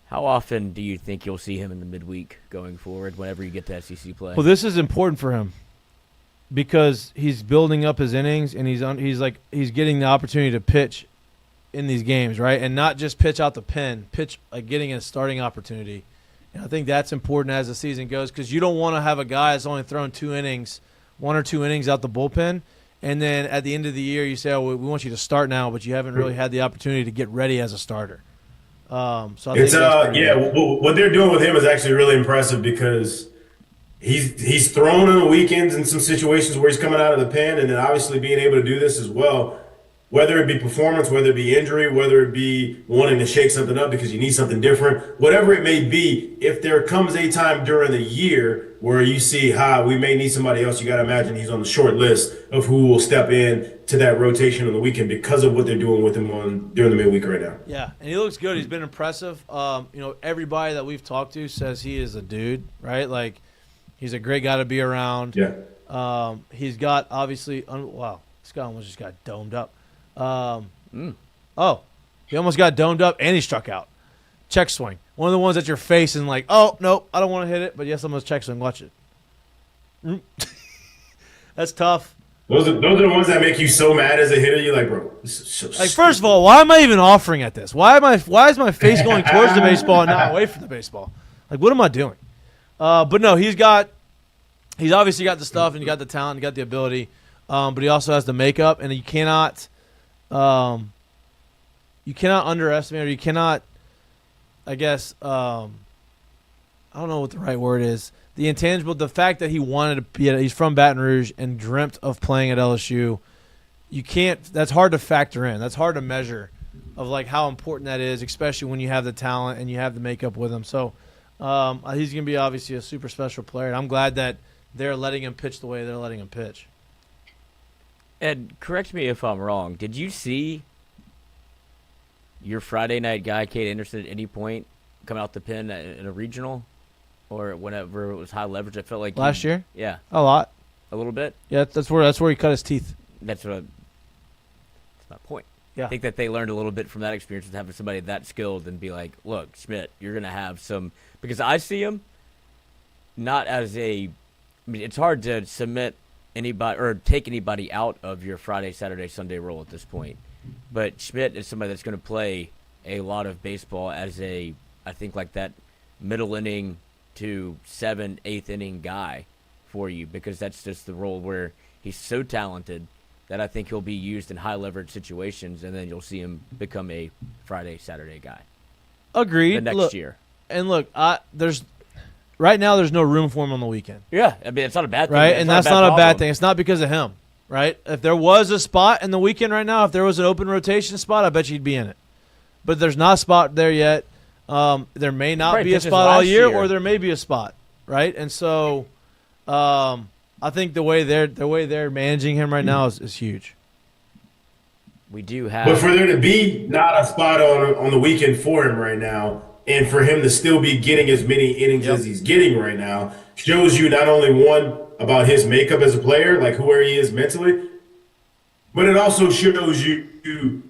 H: How often do you think you'll see him in the midweek going forward whenever you get to SEC play?
G: Well, this is important for him because he's building up his innings and he's getting the opportunity to pitch in these games, right? And not just pitch out the pen, pitch like getting a starting opportunity. And I think that's important as the season goes because you don't want to have a guy that's only thrown 2 innings, 1 or 2 innings out the bullpen, and then at the end of the year you say, oh, we want you to start now, but you haven't really had the opportunity to get ready as a starter. So I think
I: it's what they're doing with him is actually really impressive because he's thrown on the weekends in some situations where he's coming out of the pen, and then obviously being able to do this as well. Whether it be performance, whether it be injury, whether it be wanting to shake something up because you need something different, whatever it may be, if there comes a time during the year where you see, we may need somebody else, you got to imagine he's on the short list of who will step in to that rotation on the weekend because of what they're doing with him during the midweek right now.
G: Yeah, and he looks good. He's been impressive. Everybody that we've talked to says he is a dude, right? Like, he's a great guy to be around.
I: Yeah.
G: He's got, obviously, wow, this guy almost just got domed up. Oh, he almost got domed up and he struck out. Check swing. One of the ones that you're facing like, oh, nope, I don't want to hit it, but yes, I'm going to check swing. Watch it. That's tough.
I: Those are the ones that make you so mad as a hitter. You're like, bro, this is so
G: like, first of all, why am I even offering at this? Why is my face going towards the baseball and not away from the baseball? Like, what am I doing? But no, he's obviously got the stuff and he got the talent and got the ability, but he also has the makeup, and you cannot underestimate, or you cannot, I guess, I don't know what the right word is. The intangible, the fact that he wanted to be, he's from Baton Rouge and dreamt of playing at LSU. You can't. That's hard to factor in. That's hard to measure, of like how important that is, especially when you have the talent and you have the makeup with him. So he's going to be obviously a super special player, and I'm glad that they're letting him pitch the way they're letting him pitch.
H: Ed, correct me if I'm wrong. Did you see your Friday night guy, Kate Anderson, at any point come out the pen in a regional or whenever it was high leverage? I felt like
G: last year.
H: Yeah,
G: a lot,
H: a little bit.
G: Yeah, that's where he cut his teeth.
H: That's my point.
G: Yeah,
H: I think that they learned a little bit from that experience with having somebody that skilled and be like, look, Schmidt, you're gonna have some, because I see him not as a. I mean, it's hard to submit anybody or take anybody out of your Friday, Saturday, Sunday role at this point. But Schmidt is somebody that's going to play a lot of baseball as I think like that middle inning to 7th, 8th inning guy for you, because that's just the role where he's so talented that I think he'll be used in high leverage situations, and then you'll see him become a Friday, Saturday guy.
G: Agreed.
H: The next year.
G: And look, right now, there's no room for him on the weekend.
H: Yeah, I mean, it's not a bad thing.
G: Right, and that's not a bad thing. It's not because of him, right? If there was a spot in the weekend right now, if there was an open rotation spot, I bet you'd be in it. But there's not a spot there yet. There may not be a spot all year, or there may be a spot, right? And so I think the way they're managing him right now is huge.
H: We do have.
I: But for there to be not a spot on the weekend for him right now, and for him to still be getting as many innings as he's getting right now, shows you not only one about his makeup as a player, like where he is mentally, but it also shows you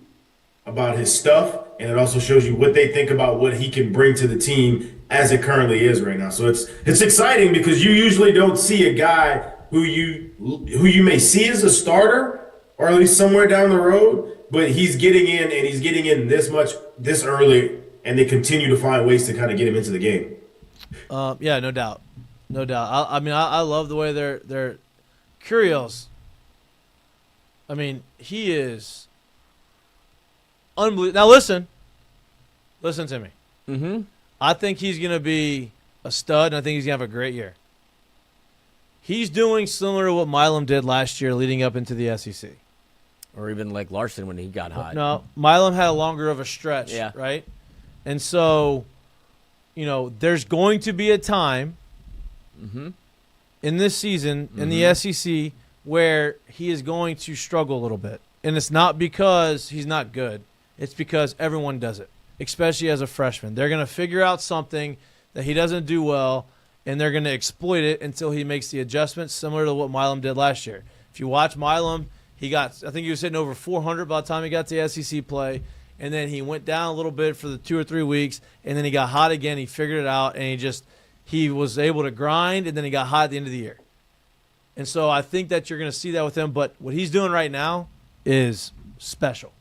I: about his stuff, and it also shows you what they think about what he can bring to the team as it currently is right now. So it's exciting because you usually don't see a guy who you may see as a starter, or at least somewhere down the road, but he's getting in, and he's getting in this early, and they continue to find ways to kind of get him into the game.
G: Yeah, no doubt. I mean, I love the way they're Curios. I mean, he is unbelievable. Now listen to me.
H: Mm-hmm.
G: I think he's going to be a stud, and I think he's going to have a great year. He's doing similar to what Milam did last year leading up into the SEC.
H: Or even like Larson when he got hot.
G: No, Milam had a longer of a stretch, right? And so, there's going to be a time in this season in the SEC where he is going to struggle a little bit. And it's not because he's not good. It's because everyone does it, especially as a freshman. They're going to figure out something that he doesn't do well, and they're going to exploit it until he makes the adjustments, similar to what Milam did last year. If you watch Milam, I think he was hitting over 400 by the time he got to SEC play. And then he went down a little bit for the 2 or 3 weeks, and then he got hot again. He figured it out, and he was able to grind, and then he got hot at the end of the year. And so I think that you're going to see that with him. But what he's doing right now is special.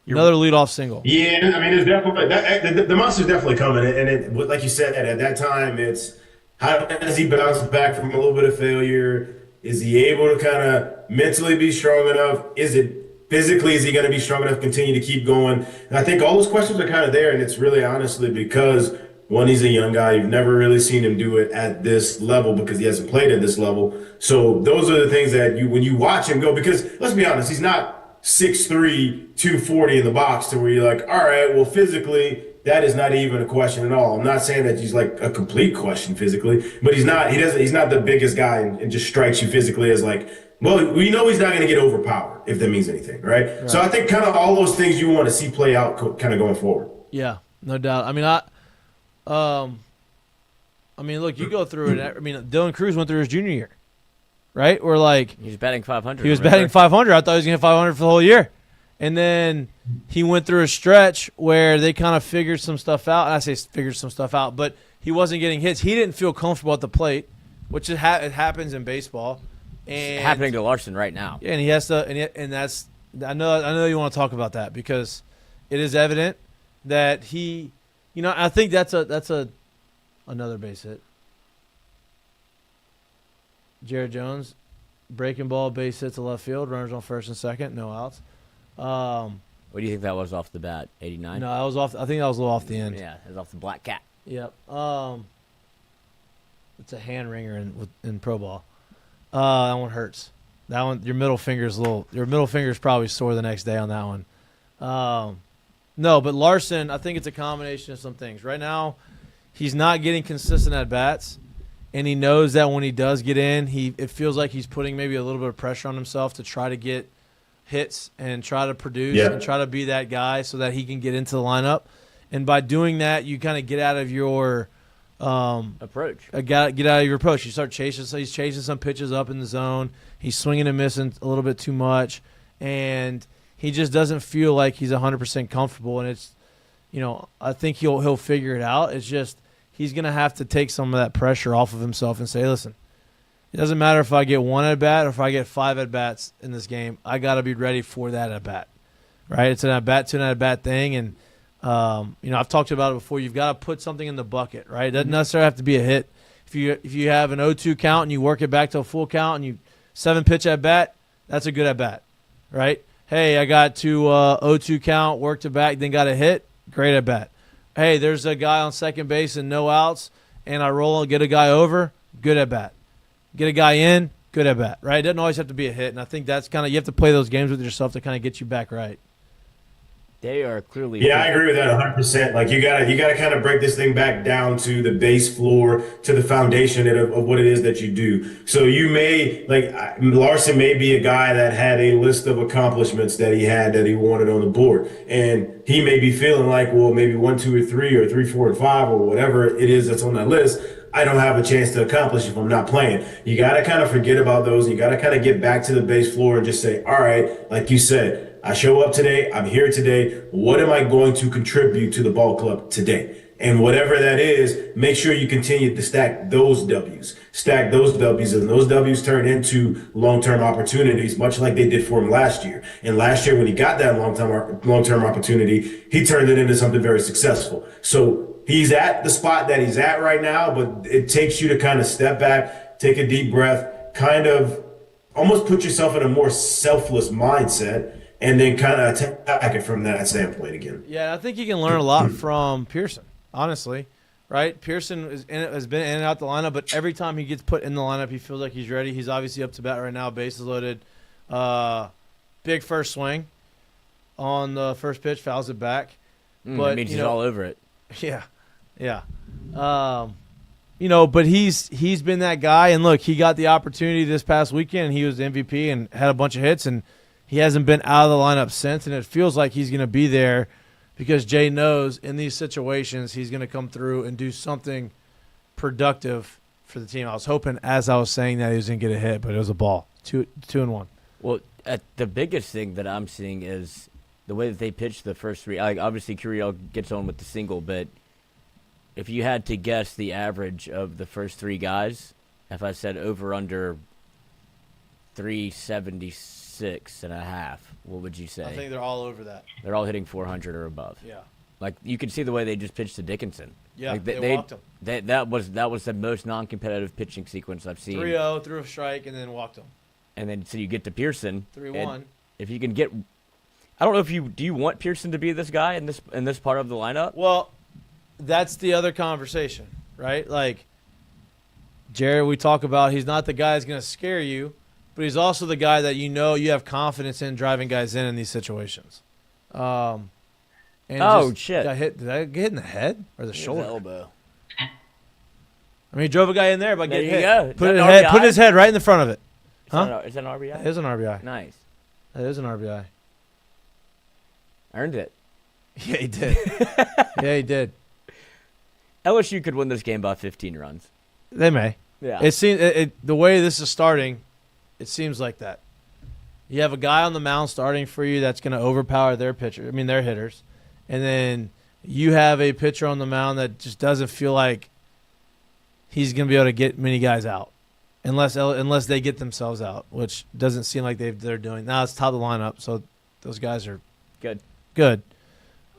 G: Another leadoff single.
I: Yeah, I mean, there's definitely the monster's definitely coming, and like you said, at that time, it's how does he bounce back from a little bit of failure? Is he able to kind of mentally be strong enough? Is he going to be strong enough to continue to keep going? And I think all those questions are kind of there, and it's really honestly because one, he's a young guy. You've never really seen him do it at this level because he hasn't played at this level. So those are the things that when you watch him go, because let's be honest, he's not 6'3", 240 in the box to where you're like, all right, well, physically, that is not even a question at all. I'm not saying that he's like a complete question physically, but he's not the biggest guy and just strikes you physically as like, well, we know he's not going to get overpowered, if that means anything, right? So I think kind of all those things you want to see play out kind of going forward.
G: Yeah, no doubt. I mean, look, you go through it. I mean, Dylan Cruz went through his junior year, right? Where like
H: he was batting 500.
G: He was batting 500. I thought he was going to hit 500 for the whole year. And then he went through a stretch where they kind of figured some stuff out. And I say figured some stuff out, but he wasn't getting hits. He didn't feel comfortable at the plate, which it happens in baseball. And
H: it's happening to Larson right now.
G: Yeah, and he has to, and that's I know you want to talk about that because it is evident that he, I think that's another base hit. Jared Jones, breaking ball, base hit to left field, runners on first and second, no outs.
H: What do you think that was off the bat? 89?
G: No, I think that was a little off the end.
H: Yeah, it was off the black cat.
G: Yep. It's a hand ringer in pro ball. That one hurts. That one, your middle finger's probably sore the next day on that one. No, but Larson, I think it's a combination of some things. Right now, he's not getting consistent at bats, and he knows that when he does get in, it feels like he's putting maybe a little bit of pressure on himself to try to get hits and try to produce and try to be that guy so that he can get into the lineup. And by doing that, you kind of get out of your
H: approach.
G: Get out of your approach. You start chasing. So he's chasing some pitches up in the zone. He's swinging and missing a little bit too much, and he just doesn't feel like he's 100% comfortable. And it's, I think he'll figure it out. It's just he's gonna have to take some of that pressure off of himself and say, listen, it doesn't matter if I get one at bat or if I get 5 at bats in this game. I got to be ready for that at bat, right? It's an at bat to an at bat thing, and I've talked about it before. You've got to put something in the bucket, right? It doesn't necessarily have to be a hit. If you have an 0-2 count and you work it back to a full count and you 7 pitch at bat, that's a good at bat, right? Hey, I got to 0-2 count, worked it back, then got a hit, great at bat. Hey, there's a guy on second base and no outs, and I roll and get a guy over, good at bat. Get a guy in, good at bat, right? It doesn't always have to be a hit, and I think that's kind of, you have to play those games with yourself to kind of get you back right.
H: They are clearly.
I: Yeah, I agree with that 100%. Like you gotta kind of break this thing back down to the base floor, to the foundation of what it is that you do. So you may Larson may be a guy that had a list of accomplishments that he wanted on the board, and he may be feeling like, well, maybe 1, 2, or 3, or 3, 4, and 5, or whatever it is that's on that list, I don't have a chance to accomplish if I'm not playing. You got to kind of forget about those. You got to kind of get back to the base floor and just say, all right, like you said, I show up today. I'm here today. What am I going to contribute to the ball club today? And whatever that is, make sure you continue to stack those W's. Stack those W's, and those W's turn into long-term opportunities, much like they did for him last year. And last year, when he got that long-term opportunity, he turned it into something very successful. So he's at the spot that he's at right now, but it takes you to kind of step back, take a deep breath, kind of almost put yourself in a more selfless mindset, and then kind of attack it from that standpoint again.
G: Yeah, I think you can learn a lot from Pearson, honestly, right? Pearson has been in and out the lineup, but every time he gets put in the lineup, he feels like he's ready. He's obviously up to bat right now, bases loaded. Big first swing on the first pitch, fouls it back.
H: But it means he's all over it.
G: Yeah. But he's been that guy, and look, he got the opportunity this past weekend. He was the MVP and had a bunch of hits, and he hasn't been out of the lineup since, and it feels like he's going to be there because Jay knows in these situations he's going to come through and do something productive for the team. I was hoping, as I was saying, that he was going to get a hit, but it was a ball. 2-1.
H: Well, the biggest thing that I'm seeing is the way that they pitched the first 3. Like, obviously, Curiel gets on with the single, but if you had to guess the average of the first 3 guys, if I said over under 376.5. What would you say?
G: I think they're all over that.
H: They're all hitting 400 or above.
G: Yeah.
H: Like you can see the way they just pitched to Dickinson.
G: Yeah,
H: like
G: they walked him.
H: That was the most non-competitive pitching sequence I've seen.
G: 3-0, threw a strike, and then walked him.
H: And then so you get to Pearson.
G: 3-1.
H: If you can get, I don't know if you want Pearson to be this guy in this part of the lineup.
G: Well, that's the other conversation, right? Like Jared, we talk about he's not the guy that's going to scare you, but he's also the guy that you have confidence in driving guys in these situations. And
H: shit!
G: Got hit. Did I get hit in the head or the shoulder?
H: Elbow.
G: I mean, he drove a guy in there by getting hit.
H: Go.
G: Put his head right in the front of it. Huh?
H: Is that an RBI?
G: It is an RBI.
H: Nice.
G: It is an RBI.
H: Earned it.
G: Yeah, he did. Yeah, he did.
H: LSU could win this game by 15 runs.
G: They may.
H: Yeah.
G: It seems the way this is starting, it seems like that. You have a guy on the mound starting for you that's going to overpower their hitters, and then you have a pitcher on the mound that just doesn't feel like he's going to be able to get many guys out, unless they get themselves out, which doesn't seem like they're doing. Now it's top of the lineup, so those guys are
H: good.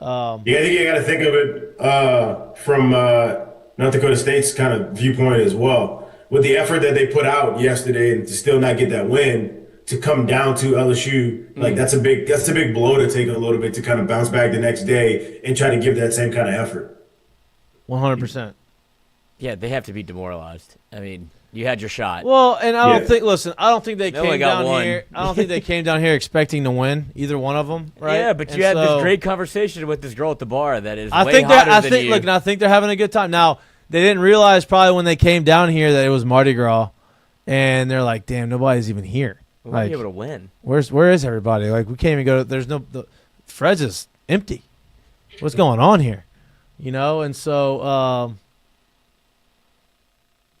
I: Yeah, I think you got to think of it from North Dakota State's kind of viewpoint as well. With the effort that they put out yesterday and to still not get that win, to come down to LSU, like that's a big blow to take a little bit to kind of bounce back the next day and try to give that same kind of effort.
G: 100%.
H: Yeah, they have to be demoralized. I mean, you had your shot.
G: Well, and I don't think they
H: only
G: came
H: got
G: down
H: one.
G: here. I don't think they came down here expecting to win, either one of them, right?
H: Yeah, but
G: And
H: you had
G: so,
H: this great conversation with this girl at the bar that is
G: I
H: way
G: think
H: hotter than you.
G: Look, and I think they're having a good time. Now, they didn't realize probably when they came down here that it was Mardi Gras, and they're like, "Damn, nobody's even here."
H: We
G: Like,
H: weren't able to win.
G: where is everybody? Like, we can't even go. There's no. Fred's is empty. What's going on here? And so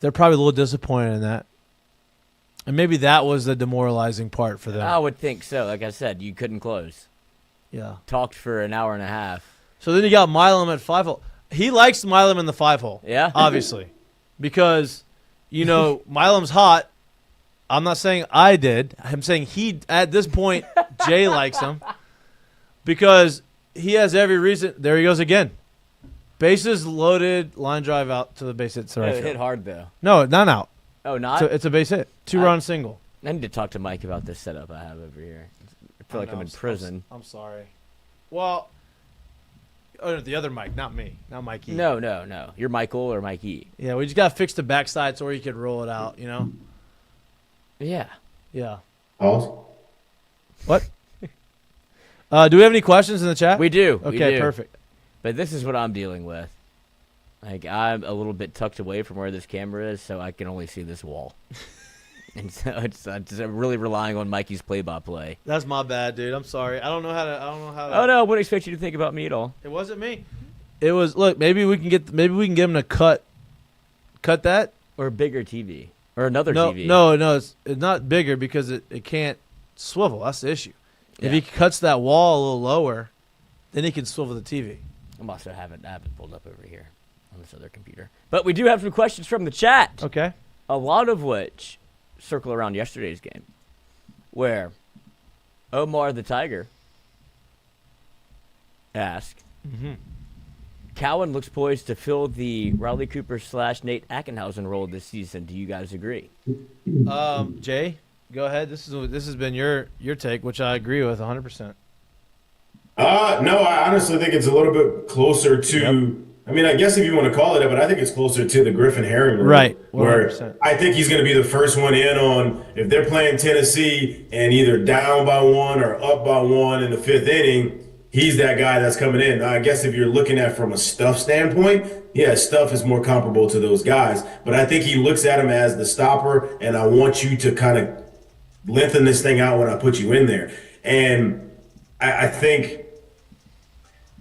G: they're probably a little disappointed in that. And maybe that was the demoralizing part for them.
H: I would think so. Like I said, you couldn't close.
G: Yeah.
H: Talked for an hour and a half.
G: So then you got Milam at 5-hole. He likes Milam in the 5-hole.
H: Yeah.
G: Obviously. Because, Milam's hot. I'm not saying I did. I'm saying at this point, Jay likes him. Because he has every reason. There he goes again. Bases loaded, line drive out to the base hit.
H: It hit hard, though.
G: No, not out.
H: Oh, not?
G: It's a base hit. 2-run single.
H: I need to talk to Mike about this setup I have over here. I feel like I'm in prison.
G: I'm sorry. Well, the other Mike, not me. Not Mikey.
H: No. You're Michael or Mikey.
G: Yeah, we just got to fix the backside so you could roll it out,
H: Yeah.
G: Yeah.
C: Pause.
G: What? Do we have any questions in the chat?
H: We do.
G: Okay,
H: we do.
G: perfect.
H: But this is what I'm dealing with. Like, I'm a little bit tucked away from where this camera is, so I can only see this wall. And so I'm really relying on Mikey's play-by-play.
G: That's my bad, dude. I'm sorry. I don't know how to.
H: Oh no, I wouldn't expect you to think about me at all.
G: It wasn't me. It was. Look, maybe we can get him to cut that
H: or a bigger TV or another
G: no,
H: TV.
G: No, it's not bigger because it can't swivel. That's the issue.
H: Yeah.
G: If he cuts that wall a little lower, then he can swivel the TV.
H: I also have it pulled up over here on this other computer. But we do have some questions from the chat.
G: Okay.
H: A lot of which circle around yesterday's game, where Omar the Tiger asked, Cowan looks poised to fill the Riley Cooper / Nate Ackenhausen role this season. Do you guys agree?
G: Jay, go ahead. This has been your take, which I agree with 100%.
I: No, I honestly think it's a little bit closer to. Yep. I mean, I guess if you want to call it, but I think it's closer to the Griffin Herring role,
G: right? 100%.
I: Where I think he's going to be the first one in on if they're playing Tennessee and either down by 1 or up by 1 in the 5th inning. He's that guy that's coming in. Now, I guess if you're looking at from a Stuff standpoint, yeah, Stuff is more comparable to those guys. But I think he looks at him as the stopper, and I want you to kind of lengthen this thing out when I put you in there. And I think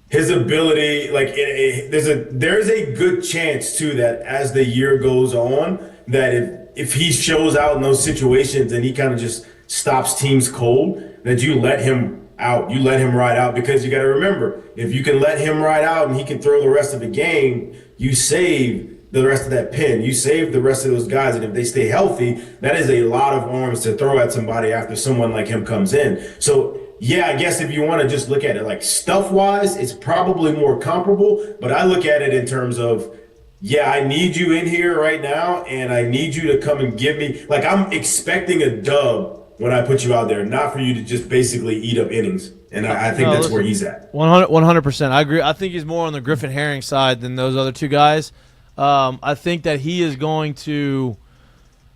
I: his ability, like there's a good chance too that as the year goes on, that if he shows out in those situations and he kind of just stops teams cold, that you let him out, you let him ride out, because you got to remember, if you can let him ride out and he can throw the rest of the game, you save the rest of that pen. You save the rest of those guys, and if they stay healthy, that is a lot of arms to throw at somebody after someone like him comes in. So, yeah, I guess if you want to just look at it like stuff-wise, it's probably more comparable, but I look at it in terms of, yeah, I need you in here right now, and I need you to come and give me – like I'm expecting a dub when I put you out there, not for you to just basically eat up innings. And I think that's where he's at.
G: 100%. I agree. I think he's more on the Griffin Herring side than those other two guys. I think that he is going to,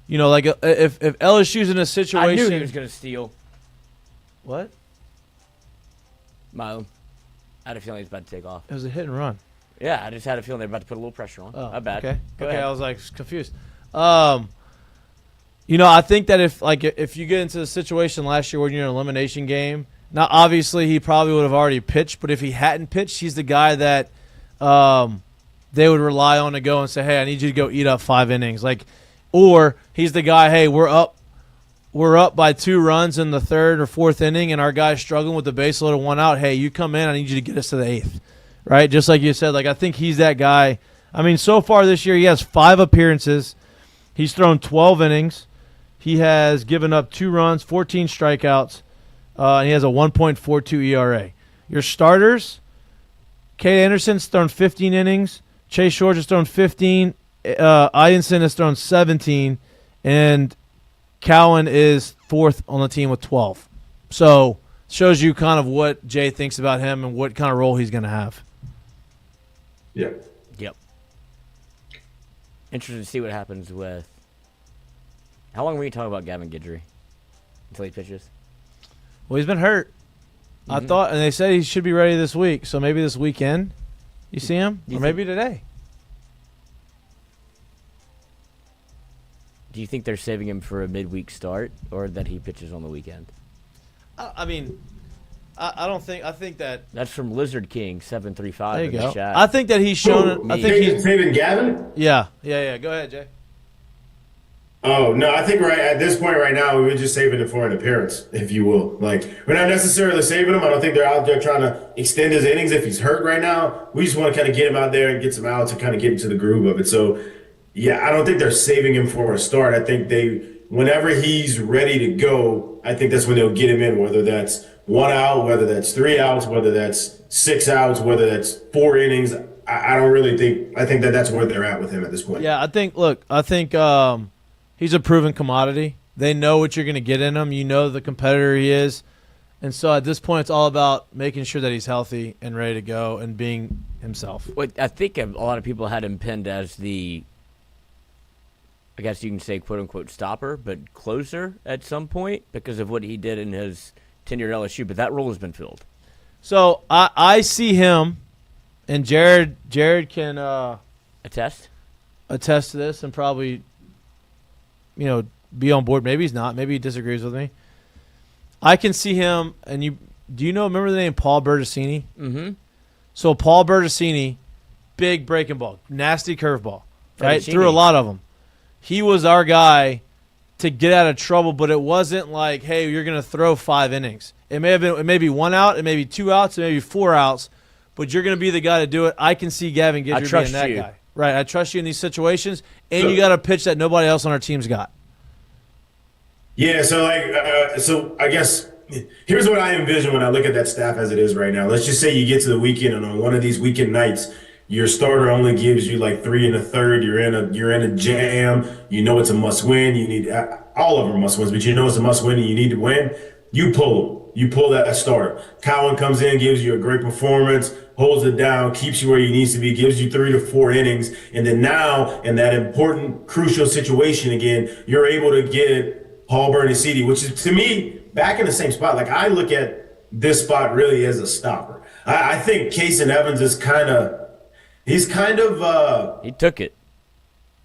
G: like if LSU's in a situation.
H: I knew he was going to steal.
G: What?
H: I had a feeling he was about to take off.
G: It was a hit and run.
H: Yeah, I just had a feeling they were about to put a little pressure on.
G: Oh,
H: my bad.
G: Okay.
H: Go ahead.
G: I was like confused. I think that if you get into the situation last year when you're in an elimination game, now obviously he probably would have already pitched, but if he hadn't pitched, he's the guy that they would rely on to go and say, hey, I need you to go eat up 5 innings. Or he's the guy, hey, we're up by 2 runs in the 3rd or 4th inning, and our guy's struggling with the base load of 1 out. Hey, you come in, I need you to get us to the 8th. Right? Just like you said, I think he's that guy. I mean, so far this year he has 5 appearances. He's thrown 12 innings. He has given up 2 runs, 14 strikeouts, and he has a 1.42 ERA. Your starters, Kate Anderson's thrown 15 innings. Chase Shores has thrown 15. Ianson has thrown 17. And Cowan is 4th on the team with 12. So shows you kind of what Jay thinks about him and what kind of role he's going to have.
I: Yeah.
H: Yep. Interested to see what happens with. How long were you talking about Gavin Guidry until he pitches?
G: Well, he's been hurt. Mm-hmm. I thought, and they said he should be ready this week. So maybe this weekend you see him, or maybe today.
H: Do you think they're saving him for a midweek start, or that he pitches on the weekend?
G: I mean, I don't think. I think that
H: that's from Lizard King 735.
G: There you
H: in
G: go.
H: the chat.
G: I think that he's shown. I think he's
I: saving Gavin.
G: Yeah. Go ahead, Jay.
I: Oh no, I think at this point right now we're just saving it for an appearance, if you will. We're not necessarily saving him. I don't think they're out there trying to extend his innings if he's hurt right now. We just want to kind of get him out there and get some outs and kind of get into the groove of it. So, yeah, I don't think they're saving him for a start. I think whenever he's ready to go, I think that's when they'll get him in. Whether that's 1 out, whether that's 3 outs, whether that's 6 outs, whether that's 4 innings. I don't really think. I think that's where they're at with him at this point.
G: Yeah, I think. Look, he's a proven commodity. They know what you're going to get in him. You know the competitor he is. And so at this point, it's all about making sure that he's healthy and ready to go and being himself.
H: Well, I think a lot of people had him pinned as the, I guess you can say, quote-unquote, stopper, but closer at some point because of what he did in his tenure at LSU. But that role has been filled.
G: So I see him, and Jared can
H: attest
G: to this and probably – be on board. Maybe he's not. Maybe he disagrees with me. I can see him, and remember the name Paul Bertocini?
H: Mm-hmm.
G: So Paul Bertocini, big breaking ball, nasty curveball, right?
H: Fettuccine.
G: Threw a lot of them. He was our guy to get out of trouble, but it wasn't like, hey, you're going to throw 5 innings. It may be 1 out, it may be 2 outs, it may be 4 outs, but you're going to be the guy to do it. I can see Gavin Guidry being that guy. Right, I trust you in these situations, and you got a pitch that nobody else on our team's got.
I: Yeah, so I guess here's what I envision when I look at that staff as it is right now. Let's just say you get to the weekend, and on one of these weekend nights, your starter only gives you 3 1/3. You're in a jam. You know it's a must win. You need all of them must wins, but you know it's a must win, and you need to win. You pull them. You pull that starter. Cowan comes in, gives you a great performance, holds it down, keeps you where you need to be, gives you 3 to 4 innings, and then now in that important, crucial situation again, you're able to get Paul Bertocini, which is to me back in the same spot. I look at this spot really as a stopper. I think Kason Evans is he took it.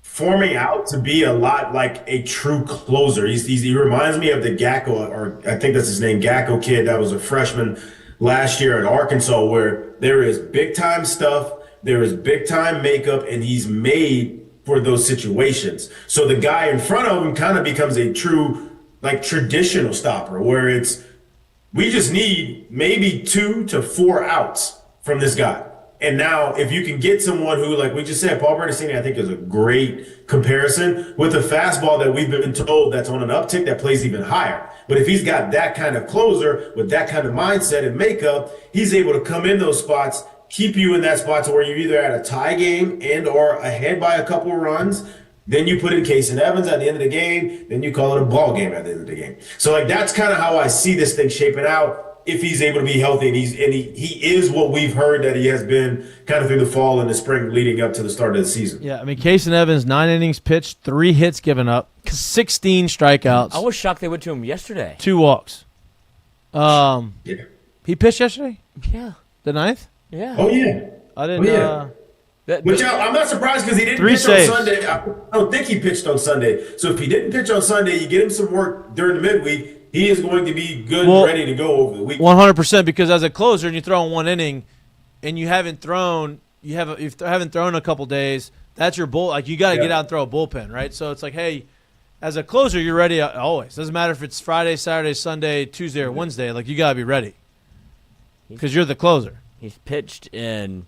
I: Forming out to be a lot like a true closer. He reminds me of the Gacko, or I think that's his name, Gacko kid that was a freshman last year at Arkansas, where there is big-time stuff, there is big-time makeup, and he's made for those situations. So the guy in front of him kind of becomes a true, traditional stopper, where we just need maybe 2 to 4 outs from this guy. And now, if you can get someone who, like we just said, Paul Bertesini, I think is a great comparison with a fastball that we've been told that's on an uptick that plays even higher. But if he's got that kind of closer with that kind of mindset and makeup, he's able to come in those spots, keep you in that spot to where you're either at a tie game and or ahead by a couple of runs. Then you put in Case and Evans at the end of the game. Then you call it a ball game at the end of the game. So like that's kind of how I see this thing shaping out. If he's able to be healthy and he is what we've heard that he has been kind of through the fall and the spring leading up to the start of the season.
G: Yeah, I mean, Case and Evans, 9 innings pitched, 3 hits given up, 16 strikeouts.
H: I was shocked they went to him yesterday.
G: 2 walks.
I: Yeah.
G: He pitched yesterday?
H: Yeah.
G: The 9th?
H: Yeah.
I: Oh, yeah.
G: I didn't.
I: Which I'm not surprised because he didn't
G: 3
I: pitch
G: saves.
I: on Sunday. I don't think he pitched on Sunday. So if he didn't pitch on Sunday, you get him some work during the midweek. He is going to be good and ready to go over the week.
G: 100%, because as a closer and you throw in 1 inning and you haven't thrown a couple days, that's your bull. Like you got to get out and throw a bullpen, right? So it's like, hey, as a closer, you're ready always. Doesn't matter if it's Friday, Saturday, Sunday, Tuesday, or Wednesday. Like you got to be ready because you're the closer.
H: He's pitched in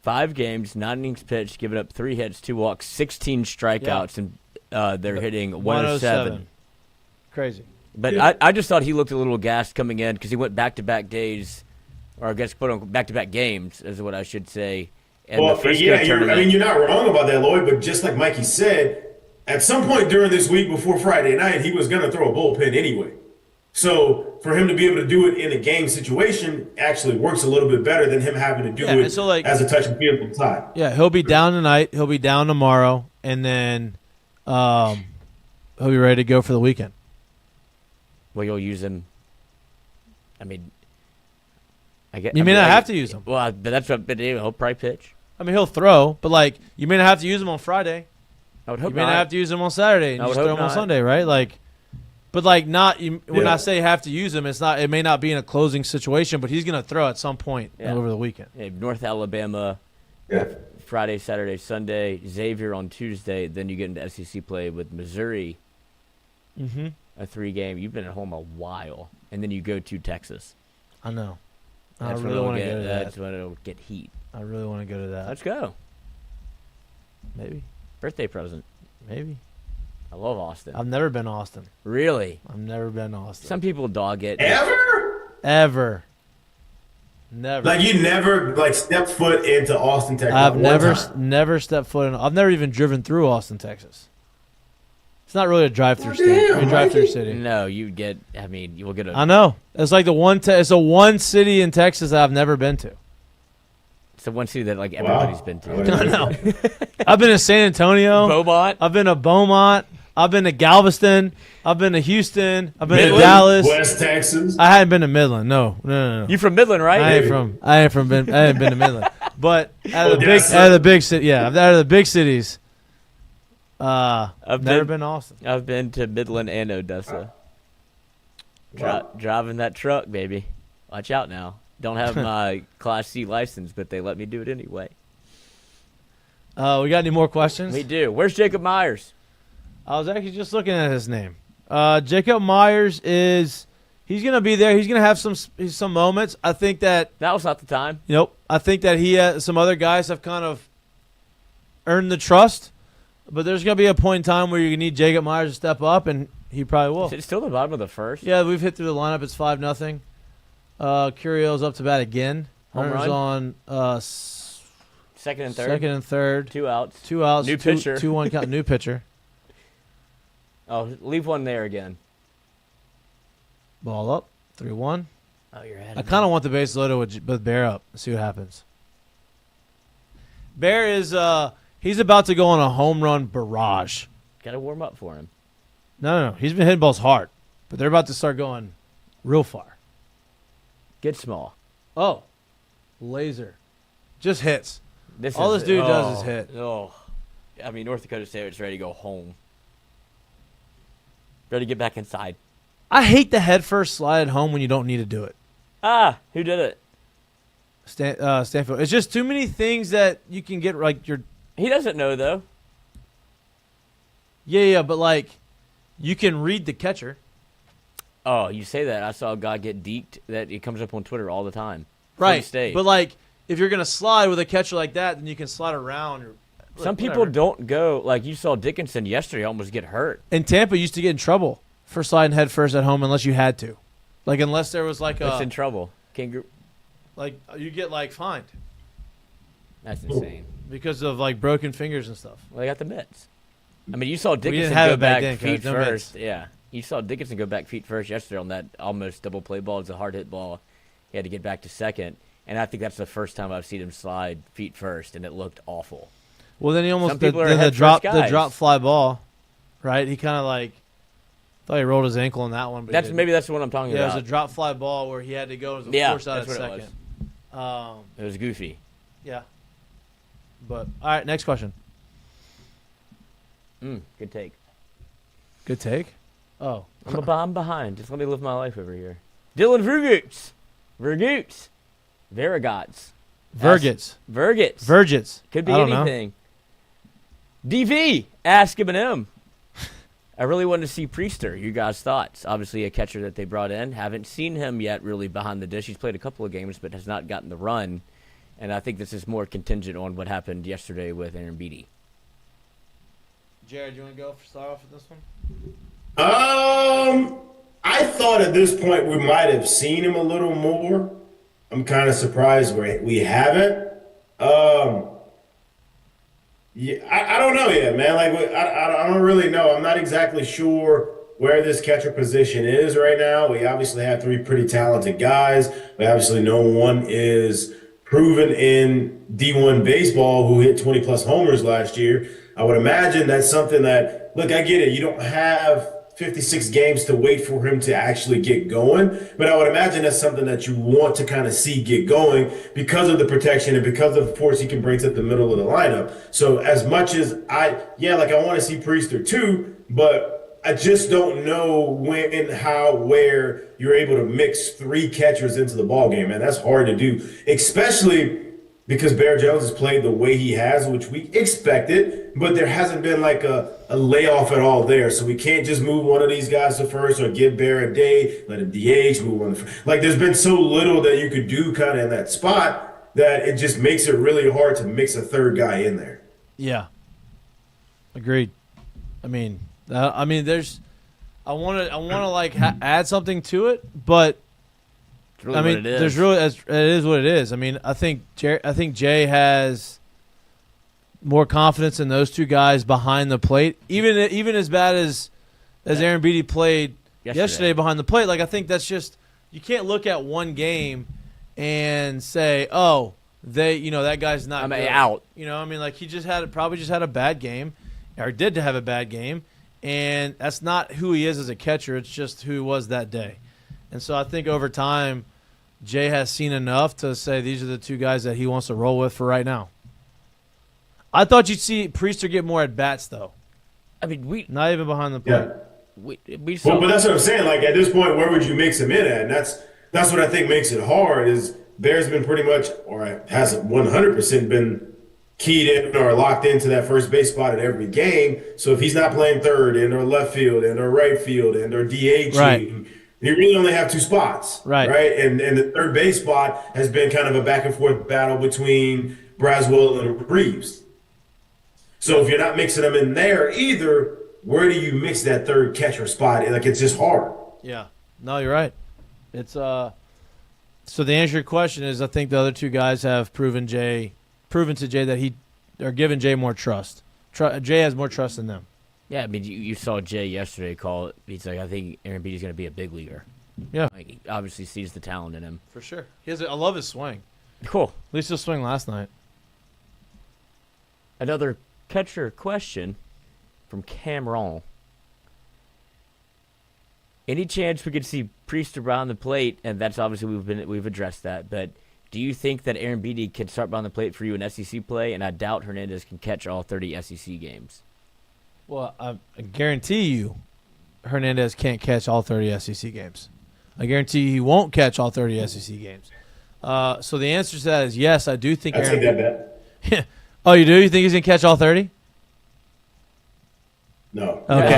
H: 5 games, 9 innings pitched, given up 3 hits, 2 walks, 16 strikeouts, and they're hitting 107.
G: Crazy.
H: But I just thought he looked a little gassed coming in because he went back-to-back days, or I guess back-to-back games is what I should say. And
I: Well, you're not wrong about that, Lloyd, but just like Mikey said, at some point during this week before Friday night, he was going to throw a bullpen anyway. So for him to be able to do it in a game situation actually works a little bit better than him having to do it as a touch and feel time.
G: Yeah, he'll be down tonight. He'll be down tomorrow, and then he'll be ready to go for the weekend.
H: Well, you'll use him. I mean,
G: you may not have to use him.
H: Well, but that's what he'll probably pitch.
G: I mean, he'll throw, but like you may not have to use him on Friday.
H: I would hope
G: you may not have to use him on Saturday and just throw him on Sunday, right? Like, but like when I say have to use him, it's not. It may not be in a closing situation, but he's going to throw at some point over the weekend.
H: Yeah, North Alabama, Friday, Saturday, Sunday. Xavier on Tuesday. Then you get into SEC play with Missouri.
G: Mm-hmm.
H: A 3-game. You've been at home a while, and then you go to Texas.
G: I know. I
H: That's
G: really want to go to that.
H: That's when it'll get heat.
G: I really want to go to that.
H: Let's go.
G: Maybe.
H: Birthday present.
G: Maybe.
H: I love Austin.
G: I've never been to Austin.
H: Really?
G: I've never been to Austin.
H: Some people dog it.
G: Ever. Never.
I: Like you never stepped foot into Austin, Texas.
G: I've never stepped foot in. I've never even driven through Austin, Texas. It's not really a drive-through state. I mean, drive-through city.
H: No, you get. I mean, you will get a.
G: I know. It's like it's a one city in Texas that I've never been to.
H: It's the one city that like everybody's been to.
G: I know. I've been to San Antonio,
H: Beaumont.
G: I've been to Beaumont. I've been to Galveston. I've been to Houston. I've been to Dallas.
I: West Texas.
G: I hadn't been to Midland. No.
H: You from Midland, right?
G: I ain't been to Midland. But out of the big city, out of the big cities. I've never been to Austin.
H: I've been to Midland and Odessa. Driving that truck, baby. Watch out now. Don't have my Class C license, but they let me do it anyway.
G: We got any more questions?
H: We do. Where's Jacob Myers?
G: I was actually just looking at his name. Jacob Myers he's going to be there. He's going to have some moments. I think that
H: was not the time.
G: Nope. I think that some other guys have kind of earned the trust. But there's going to be a point in time where you need Jacob Myers to step up, and he probably will.
H: Is it still the bottom of the first?
G: Yeah, we've hit through the lineup. It's 5-0. Curio's up to bat again.
H: Home
G: Hunter's
H: run?
G: on
H: second and third.
G: 2 outs.
H: New pitcher.
G: 2-1 count. New pitcher.
H: Oh, leave one there again.
G: Ball up. 3-1.
H: Oh, you're ahead.
G: I kind of want the base loaded with Bear up. See what happens. Bear is he's about to go on a home run barrage.
H: Got to warm up for him.
G: No. He's been hitting balls hard, but they're about to start going real far.
H: Get small.
G: Oh, laser. Just hits. All this dude does is hit.
H: Oh, I mean, North Dakota State is ready to go home. Ready to get back inside.
G: I hate the head first slide at home when you don't need to do it.
H: Who did it?
G: Stanfield. It's just too many things that you can get
H: He doesn't know though.
G: Yeah, but like, you can read the catcher.
H: Oh, you say that. I saw a guy get deked. That it comes up on Twitter all the time.
G: Right.
H: State.
G: But like, if you're gonna slide with a catcher like that, then you can slide around. Or,
H: Some people don't go like you saw Dickinson yesterday almost get hurt.
G: And Tampa used to get in trouble for sliding head first at home unless you had to, like unless there was like
H: That's in trouble.
G: Like you get like fined.
H: That's insane.
G: Because of like broken fingers and stuff.
H: Well, they got the mitts. I mean, you saw Dickinson
G: have
H: go
G: it back
H: back
G: then,
H: feet
G: no
H: first.
G: mitts.
H: Yeah, you saw Dickinson go back feet first yesterday on that almost double play ball. It's a hard hit ball. He had to get back to second, and I think that's the first time I've seen him slide feet first, and it looked awful.
G: Well, then he almost
H: Some people are
G: the
H: head
G: drop
H: first
G: the
H: guys.
G: drop fly ball, right? He kind of like thought he rolled his ankle on that one. But he didn't.
H: Maybe that's the one I'm talking
G: Yeah,
H: about.
G: it was a drop fly ball where he had to go as a force out at
H: that's what
G: second.
H: it was. It was goofy.
G: Yeah. But all right, next question.
H: Good take.
G: Good take. Oh,
H: I'm behind. Just let me live my life over here. Dylan Vergoots. Vergats. Could be
G: I don't know.
H: anything. DV. Ask Eminem. I really wanted to see Priester. You guys' thoughts? Obviously, a catcher that they brought in. Haven't seen him yet really behind the dish. He's played a couple of games, but has not gotten the run. And I think this is more contingent on what happened yesterday with Aaron Beatty.
G: Jared, you want to go start off with this one?
I: I thought at this point we might have seen him a little more. I'm kind of surprised we haven't. Yeah, I don't know yet, man. Like I don't really know. I'm not exactly sure where this catcher position is right now. We obviously have three pretty talented guys. We obviously know one is proven in D1 baseball who hit 20 plus homers last year. I would imagine that's something that, look, I get it. You don't have 56 games to wait for him to actually get going. But I would imagine that's something that you want to kind of see get going because of the protection and because of the force he can bring to the middle of the lineup. So as much as I want to see Priester too, but I just don't know when, how, where you're able to mix three catchers into the ballgame, man. That's hard to do, especially because Bear Jones has played the way he has, which we expected, but there hasn't been like a layoff at all there. So we can't just move one of these guys to first or give Bear a day, let him DH, move on. Like there's been so little that you could do kind of in that spot that it just makes it really hard to mix a third guy in there.
G: Yeah. Agreed. I mean, there's. I want to like add something to it, but
H: Really what it is.
G: there's really it is what it is. I mean, I think Jay has more confidence in those two guys behind the plate. Even as bad as Aaron Beatty played yesterday behind the plate, like I think that's just you can't look at one game and say, oh, that guy's not good.
H: Out.
G: Like he probably just had a bad game, or did have a bad game, and that's not who he is as a catcher. It's just who he was that day. And so I think over time, Jay has seen enough to say these are the two guys that he wants to roll with for right now. I thought you'd see Priester get more at bats, though.
H: I mean,
G: not even behind the plate.
I: Yeah. But that's what I'm saying. Like at this point, where would you mix him in at? And that's what I think makes it hard. Is Bear's been pretty much, or hasn't 100% been keyed in or locked into that first base spot at every game. So if he's not playing third and or left field and or right field and or DH,
G: right.
I: You really only have two spots, right? And the third base spot has been kind of a back and forth battle between Braswell and Reeves. So if you're not mixing them in there either, where do you mix that third catcher spot? Like it's just hard.
G: Yeah, no, you're right. It's so the answer to your question is I think the other two guys have proven to Jay that are giving Jay more trust. Jay has more trust in them.
H: Yeah, I mean, you saw Jay yesterday call it. He's like, I think Aaron Beatty's going to be a big leaguer.
G: Yeah.
H: Like, he obviously sees the talent in him.
G: For sure. I love his swing.
H: Cool.
G: At least his swing last night.
H: Another catcher question from Cameron. Any chance we could see Priester behind the plate? And that's obviously we've addressed that. But do you think that Aaron Beatty can start behind the plate for you in SEC play? And I doubt Hernandez can catch all 30 SEC games.
G: Well, I guarantee you Hernandez can't catch all 30 SEC games. I guarantee you he won't catch all 30 SEC games. So the answer to that is yes, I do think
I: I'll take that bet.
G: Oh, you do? You think he's going to catch all 30?
I: No.
G: Okay.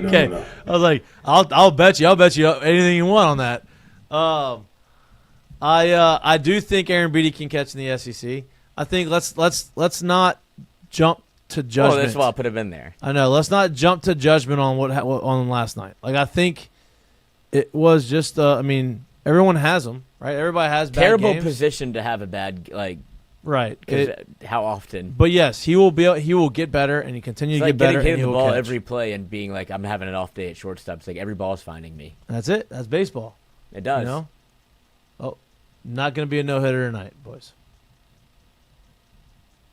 G: Okay.
I: No.
G: I was like, I'll bet you anything you want on that. I do think Aaron Beatty can catch in the SEC. I think let's not jump to judgment.
H: Oh, that's why I put him in there.
G: I know. Let's not jump to judgment on what on last night. Like I think it was just. I mean, everyone has them, right? Everybody has bad
H: Terrible
G: games.
H: position to have a bad
G: right.
H: How often?
G: But yes, he will get better, and he continue to get better.
H: Getting
G: and he
H: the
G: will
H: ball
G: catch.
H: every play and being like, I'm having an off day at shortstop. It's like every ball's finding me.
G: That's it. That's baseball.
H: It does.
G: You know. Oh, not going to be a no hitter tonight, boys.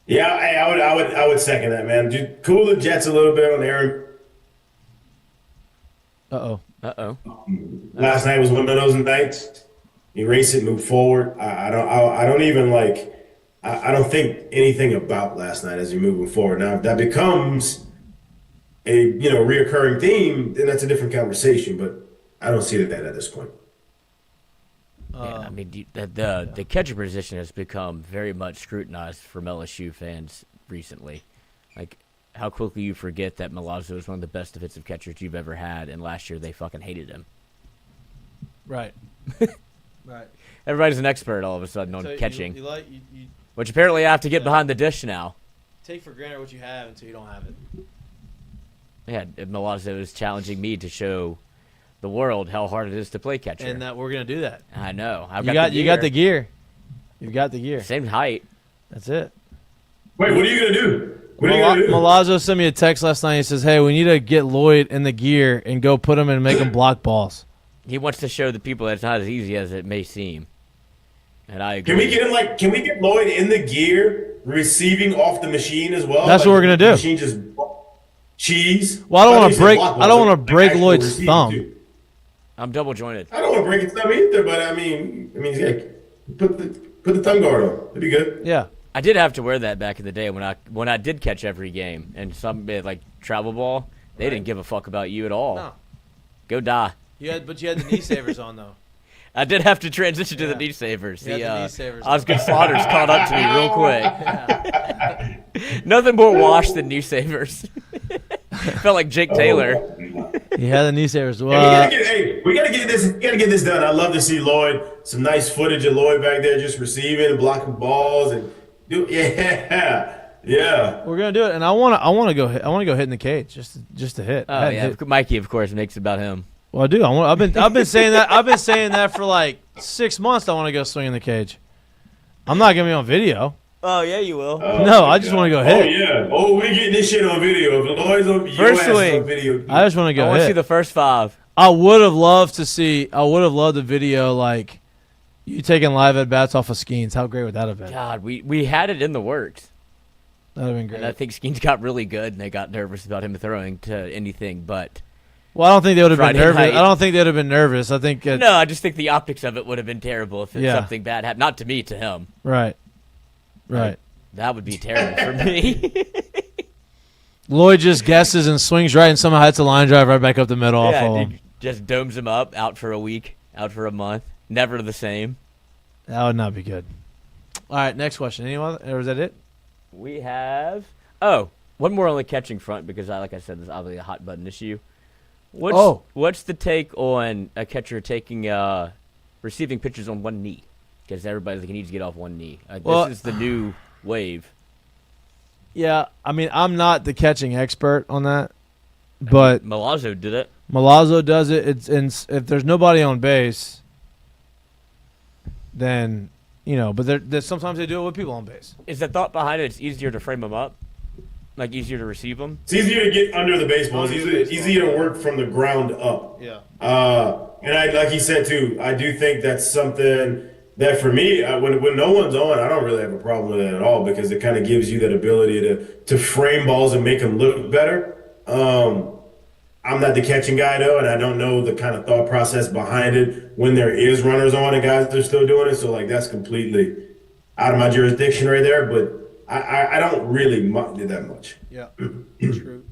I: Yeah, I would second that, man. Just cool the Jets a little bit on Aaron.
G: Uh-oh.
I: Last night was one of those nights. Erase it, move forward. I don't even like. I don't think anything about last night as you're moving forward. Now, if that becomes a reoccurring theme, then that's a different conversation. But I don't see that at this point.
H: Yeah, I mean, the catcher position has become very much scrutinized from LSU fans recently. Like, how quickly you forget that Milazzo is one of the best defensive catchers you've ever had, and last year they fucking hated him.
G: Right. Right.
H: Everybody's an expert all of a sudden on
G: So
H: catching,
G: you
H: which apparently I have to get behind the dish now.
G: take for granted what you have until you don't have it.
H: Yeah, Milazzo is challenging me to show the world how hard it is to play catcher.
G: And that we're going to do that.
H: I know.
G: You got the gear. You've got the gear.
H: Same height.
G: That's it.
I: Wait, what are you gonna do? What are you gonna do?
G: Milazzo sent me a text last night. He says, "Hey, we need to get Lloyd in the gear and go put him and make him block balls."
H: He wants to show the people that it's not as easy as it may seem. And I agree.
I: Can we get him Can we get Lloyd in the gear, receiving off the machine as well?
G: That's what we're gonna do.
I: The machine just cheese.
G: Well, I don't want to break Lloyd's thumb.
I: Too.
H: I'm double jointed.
I: I don't want to break his thumb either, but I mean, yeah, put the thumb guard on. It'd be good.
G: Yeah.
H: I did have to wear that back in the day when I did catch every game, and some like travel ball, they didn't give a fuck about you at all.
G: No.
H: Go die.
G: But you had the knee savers on though.
H: I did have to transition to the knee savers.
G: You had the knee savers
H: Osgood Slaughter's caught up to me real quick. Nothing more washed than knee savers. Felt like Jake Taylor.
G: He had the knee savers.
I: We gotta get this done. I'd love to see Lloyd. Some nice footage of Lloyd back there just receiving and blocking balls and yeah.
G: We're gonna do it, and I want to go hit in the cage just to hit.
H: Oh yeah, Mikey of course makes it about him.
G: Well, I do. I've been saying that. I've been saying that for like 6 months. I want to go swing in the cage. I'm not gonna be on video.
H: Oh yeah, you will.
G: No, I just want to go hit.
I: Oh yeah. Oh, we getting this shit on video. If Lloyd's on
H: First swing.
I: On video.
G: I just want to go
H: I want
G: hit.
H: to see the first 5.
G: I would have loved the video like you taking live at bats off of Skeens. How great would that have been?
H: God, we had it in the works.
G: That would have been great.
H: And I think Skeens got really good, and they got nervous about him throwing to anything but.
G: Well, I don't think they would have been
H: Friday
G: nervous.
H: night.
G: I don't think they'd have been nervous. I think
H: No, I just think the optics of it would have been terrible if
G: Yeah.
H: something bad happened. Not to me, to him.
G: Right.
H: That would be terrible for me.
G: Lloyd just guesses and swings right, and somehow hits a line drive right back up the middle off of him.
H: He just domes him up, out for a week, out for a month, never the same.
G: That would not be good. All right, next question. Anyone? Or is that it?
H: We have one more on the catching front because, like I said, this is obviously a hot button issue. What's the take on a catcher taking receiving pitches on one knee? Because everybody's like he needs to get off one knee. This is the new wave.
G: Yeah, I mean, I'm not the catching expert on that, but
H: Milazzo did it.
G: Milazzo does it. If there's nobody on base, then but sometimes they do it with people on base.
H: Is the thought behind it? It's easier to frame them up, like easier to receive them.
I: It's easier to get under the baseball. It's easier to work from the ground up.
G: Yeah.
I: And like he said too, I do think that's something that for me, when no one's on, I don't really have a problem with it at all because it kind of gives you that ability to frame balls and make them look better. I'm not the catching guy though, and I don't know the kind of thought process behind it when there is runners on and guys that are still doing it. So like that's completely out of my jurisdiction right there. But I don't really do that much.
G: Yeah. True.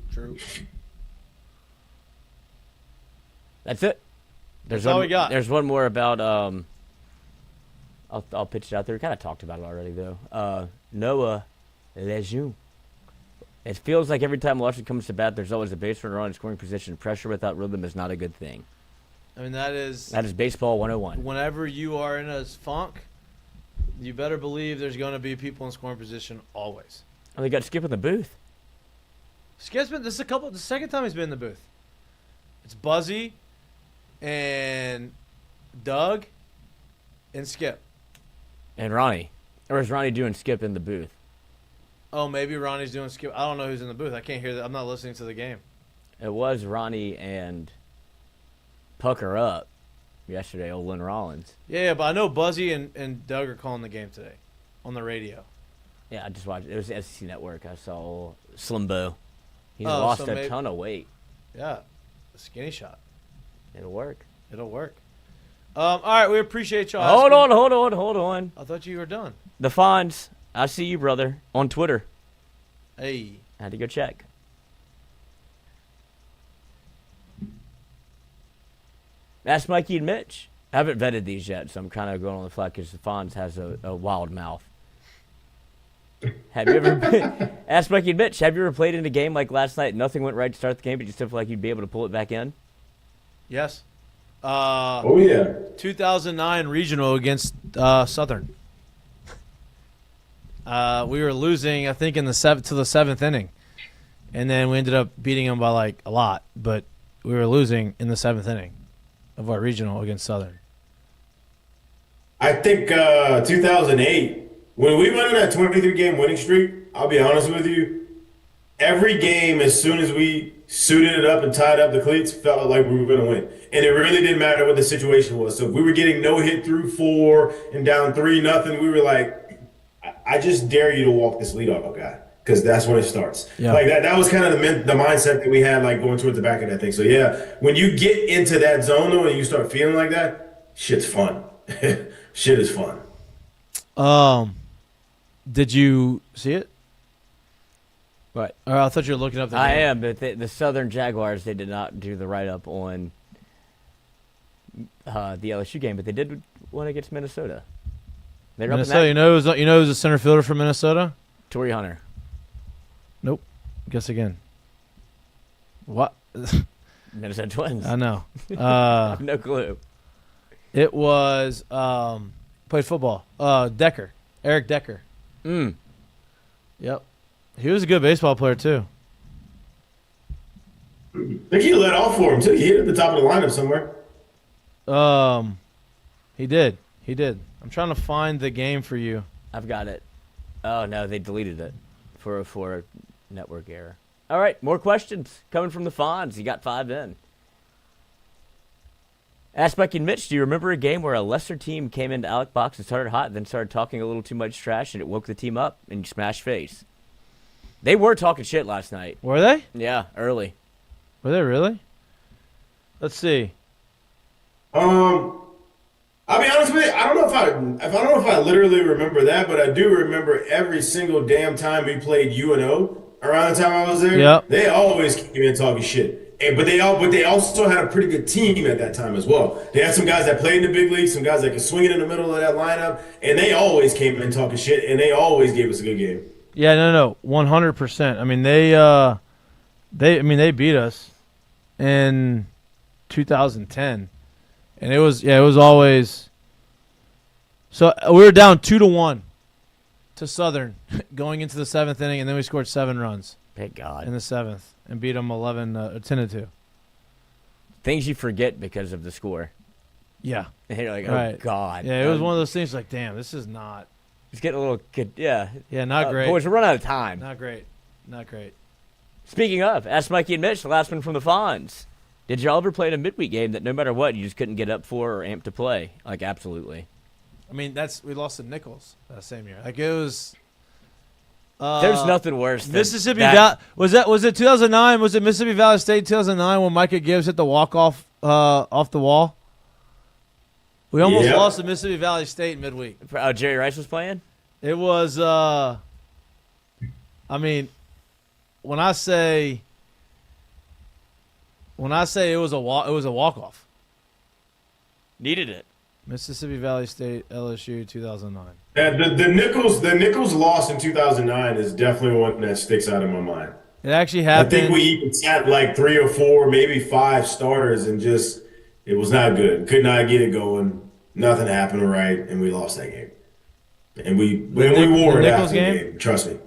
H: That's it.
G: That's all we got.
H: There's one more about I'll pitch it out there. We kind of talked about it already though. Noah Lejeune. It feels like every time Washington comes to bat, there's always a base runner on in scoring position. Pressure without rhythm is not a good thing.
G: I mean, that is
H: baseball 101.
G: whenever you are in a funk, you better believe there's going to be people in scoring position always.
H: Oh, they got Skip in the booth.
G: Skip's been, this is the second time he's been in the booth. It's Buzzy and Doug and Skip.
H: And Ronnie. Or is Ronnie doing Skip in the booth?
G: Oh, maybe Ronnie's doing Skip. I don't know who's in the booth. I can't hear that. I'm not listening to the game.
H: It was Ronnie and Pucker Up yesterday, old Lynn Rollins.
G: Yeah, but I know Buzzy and Doug are calling the game today on the radio.
H: Yeah, I just watched it. It was SEC Network. I saw Slimbo. He's
G: Oh,
H: lost
G: so
H: a
G: maybe-
H: ton of weight.
G: Yeah, a skinny shot.
H: It'll work.
G: It'll work. All right, we appreciate y'all.
H: Hold
G: asking.
H: on.
G: I thought you were done.
H: The Fonz. I see you, brother, on Twitter.
G: Hey.
H: I had to go check. Ask Mikey and Mitch. I haven't vetted these yet, so I'm kind of going on the fly because the Fonz has a wild mouth. Have you ever ask Mikey and Mitch? Have you ever played in a game like last night? Nothing went right to start the game, but you still feel like you'd be able to pull it back in.
G: Yes.
I: Oh yeah.
G: 2009 regional against Southern. We were losing, I think, in the seventh inning, and then we ended up beating them by like a lot. But we were losing in the seventh inning of our regional against Southern.
I: I think 2008, when we went on that 23-game winning streak, I'll be honest with you, every game, as soon as we suited it up and tied up the cleats, felt like we were going to win. And it really didn't matter what the situation was. So if we were getting no hit through 4 and down 3-0, we were like, I just dare you to walk this leadoff guy, because that's when it starts.
G: Yeah.
I: Like that was kind of the mindset that we had, like going towards the back of that thing. So yeah, when you get into that zone though and you start feeling like that, shit's fun. Shit is fun.
G: Did you see it?
H: What?
G: Or I thought you were looking up the
H: I
G: game.
H: am, but the Southern Jaguars, they did not do the write-up on the LSU game, but they did one against Minnesota. They're
G: Minnesota,
H: up in
G: you know who's a center fielder for Minnesota?
H: Torrey Hunter.
G: Nope. Guess again. What?
H: Minnesota Twins.
G: I know.
H: I have no clue.
G: It was played football. Decker. Eric Decker. Yep. He was a good baseball player too.
I: I think he let off for him too. He hit at the top of the lineup somewhere.
G: He did. I'm trying to find the game for you.
H: I've got it. Oh, no, they deleted it for a network error. All right, more questions coming from the Fonz. You got 5 in. Ask Becky and Mitch, do you remember a game where a lesser team came into Alec Box and started hot, then started talking a little too much trash, and it woke the team up and you smashed face? They were talking shit last night.
G: Were they?
H: Yeah, early.
G: Were they really? Let's see.
I: I'll be honest with you. I don't know if I literally remember that, but I do remember every single damn time we played UNO around the time I was there.
G: Yep.
I: They always came in talking shit. But they also had a pretty good team at that time as well. They had some guys that played in the big leagues, some guys that could swing it in the middle of that lineup, and they always came in talking shit, and they always gave us a good game.
G: Yeah, no, 100%. I mean, they beat us in 2010, and it was always. So we were down 2-1 to Southern going into the 7th inning, and then we scored 7 runs.
H: Thank God.
G: In the 7th, and beat them 10-2.
H: Things you forget because of the score.
G: Yeah.
H: And you're like,
G: Right.
H: oh, God.
G: Yeah, it was one of those things like, damn, this is not.
H: It's getting a little good. Yeah.
G: Yeah, not great.
H: Boys, we're running out of time.
G: Not great.
H: Speaking of, ask Mikey and Mitch, the last one from the Fonz. Did y'all ever play in a midweek game that no matter what, you just couldn't get up for or amped to play? Like, absolutely.
G: I mean, we lost to Nichols that same year. Like, it was.
H: There's nothing worse than
G: Mississippi
H: that.
G: Valley. Was it 2009? Was it Mississippi Valley State 2009 when Mikey Gibbs hit the walk-off off the wall? We almost lost to Mississippi Valley State midweek.
H: Jerry Rice was playing?
G: It was, I mean, when I say it was a walk-off.
H: Needed it.
G: Mississippi Valley State, LSU, 2009.
I: Yeah, the Nichols loss in 2009 is definitely one that sticks out in my mind.
G: It actually happened.
I: I think we even sat like 3 or 4, maybe 5 starters and just It was not good. Could not get it going. Nothing happened right, and we lost that game. And we wore it after the game. Trust me.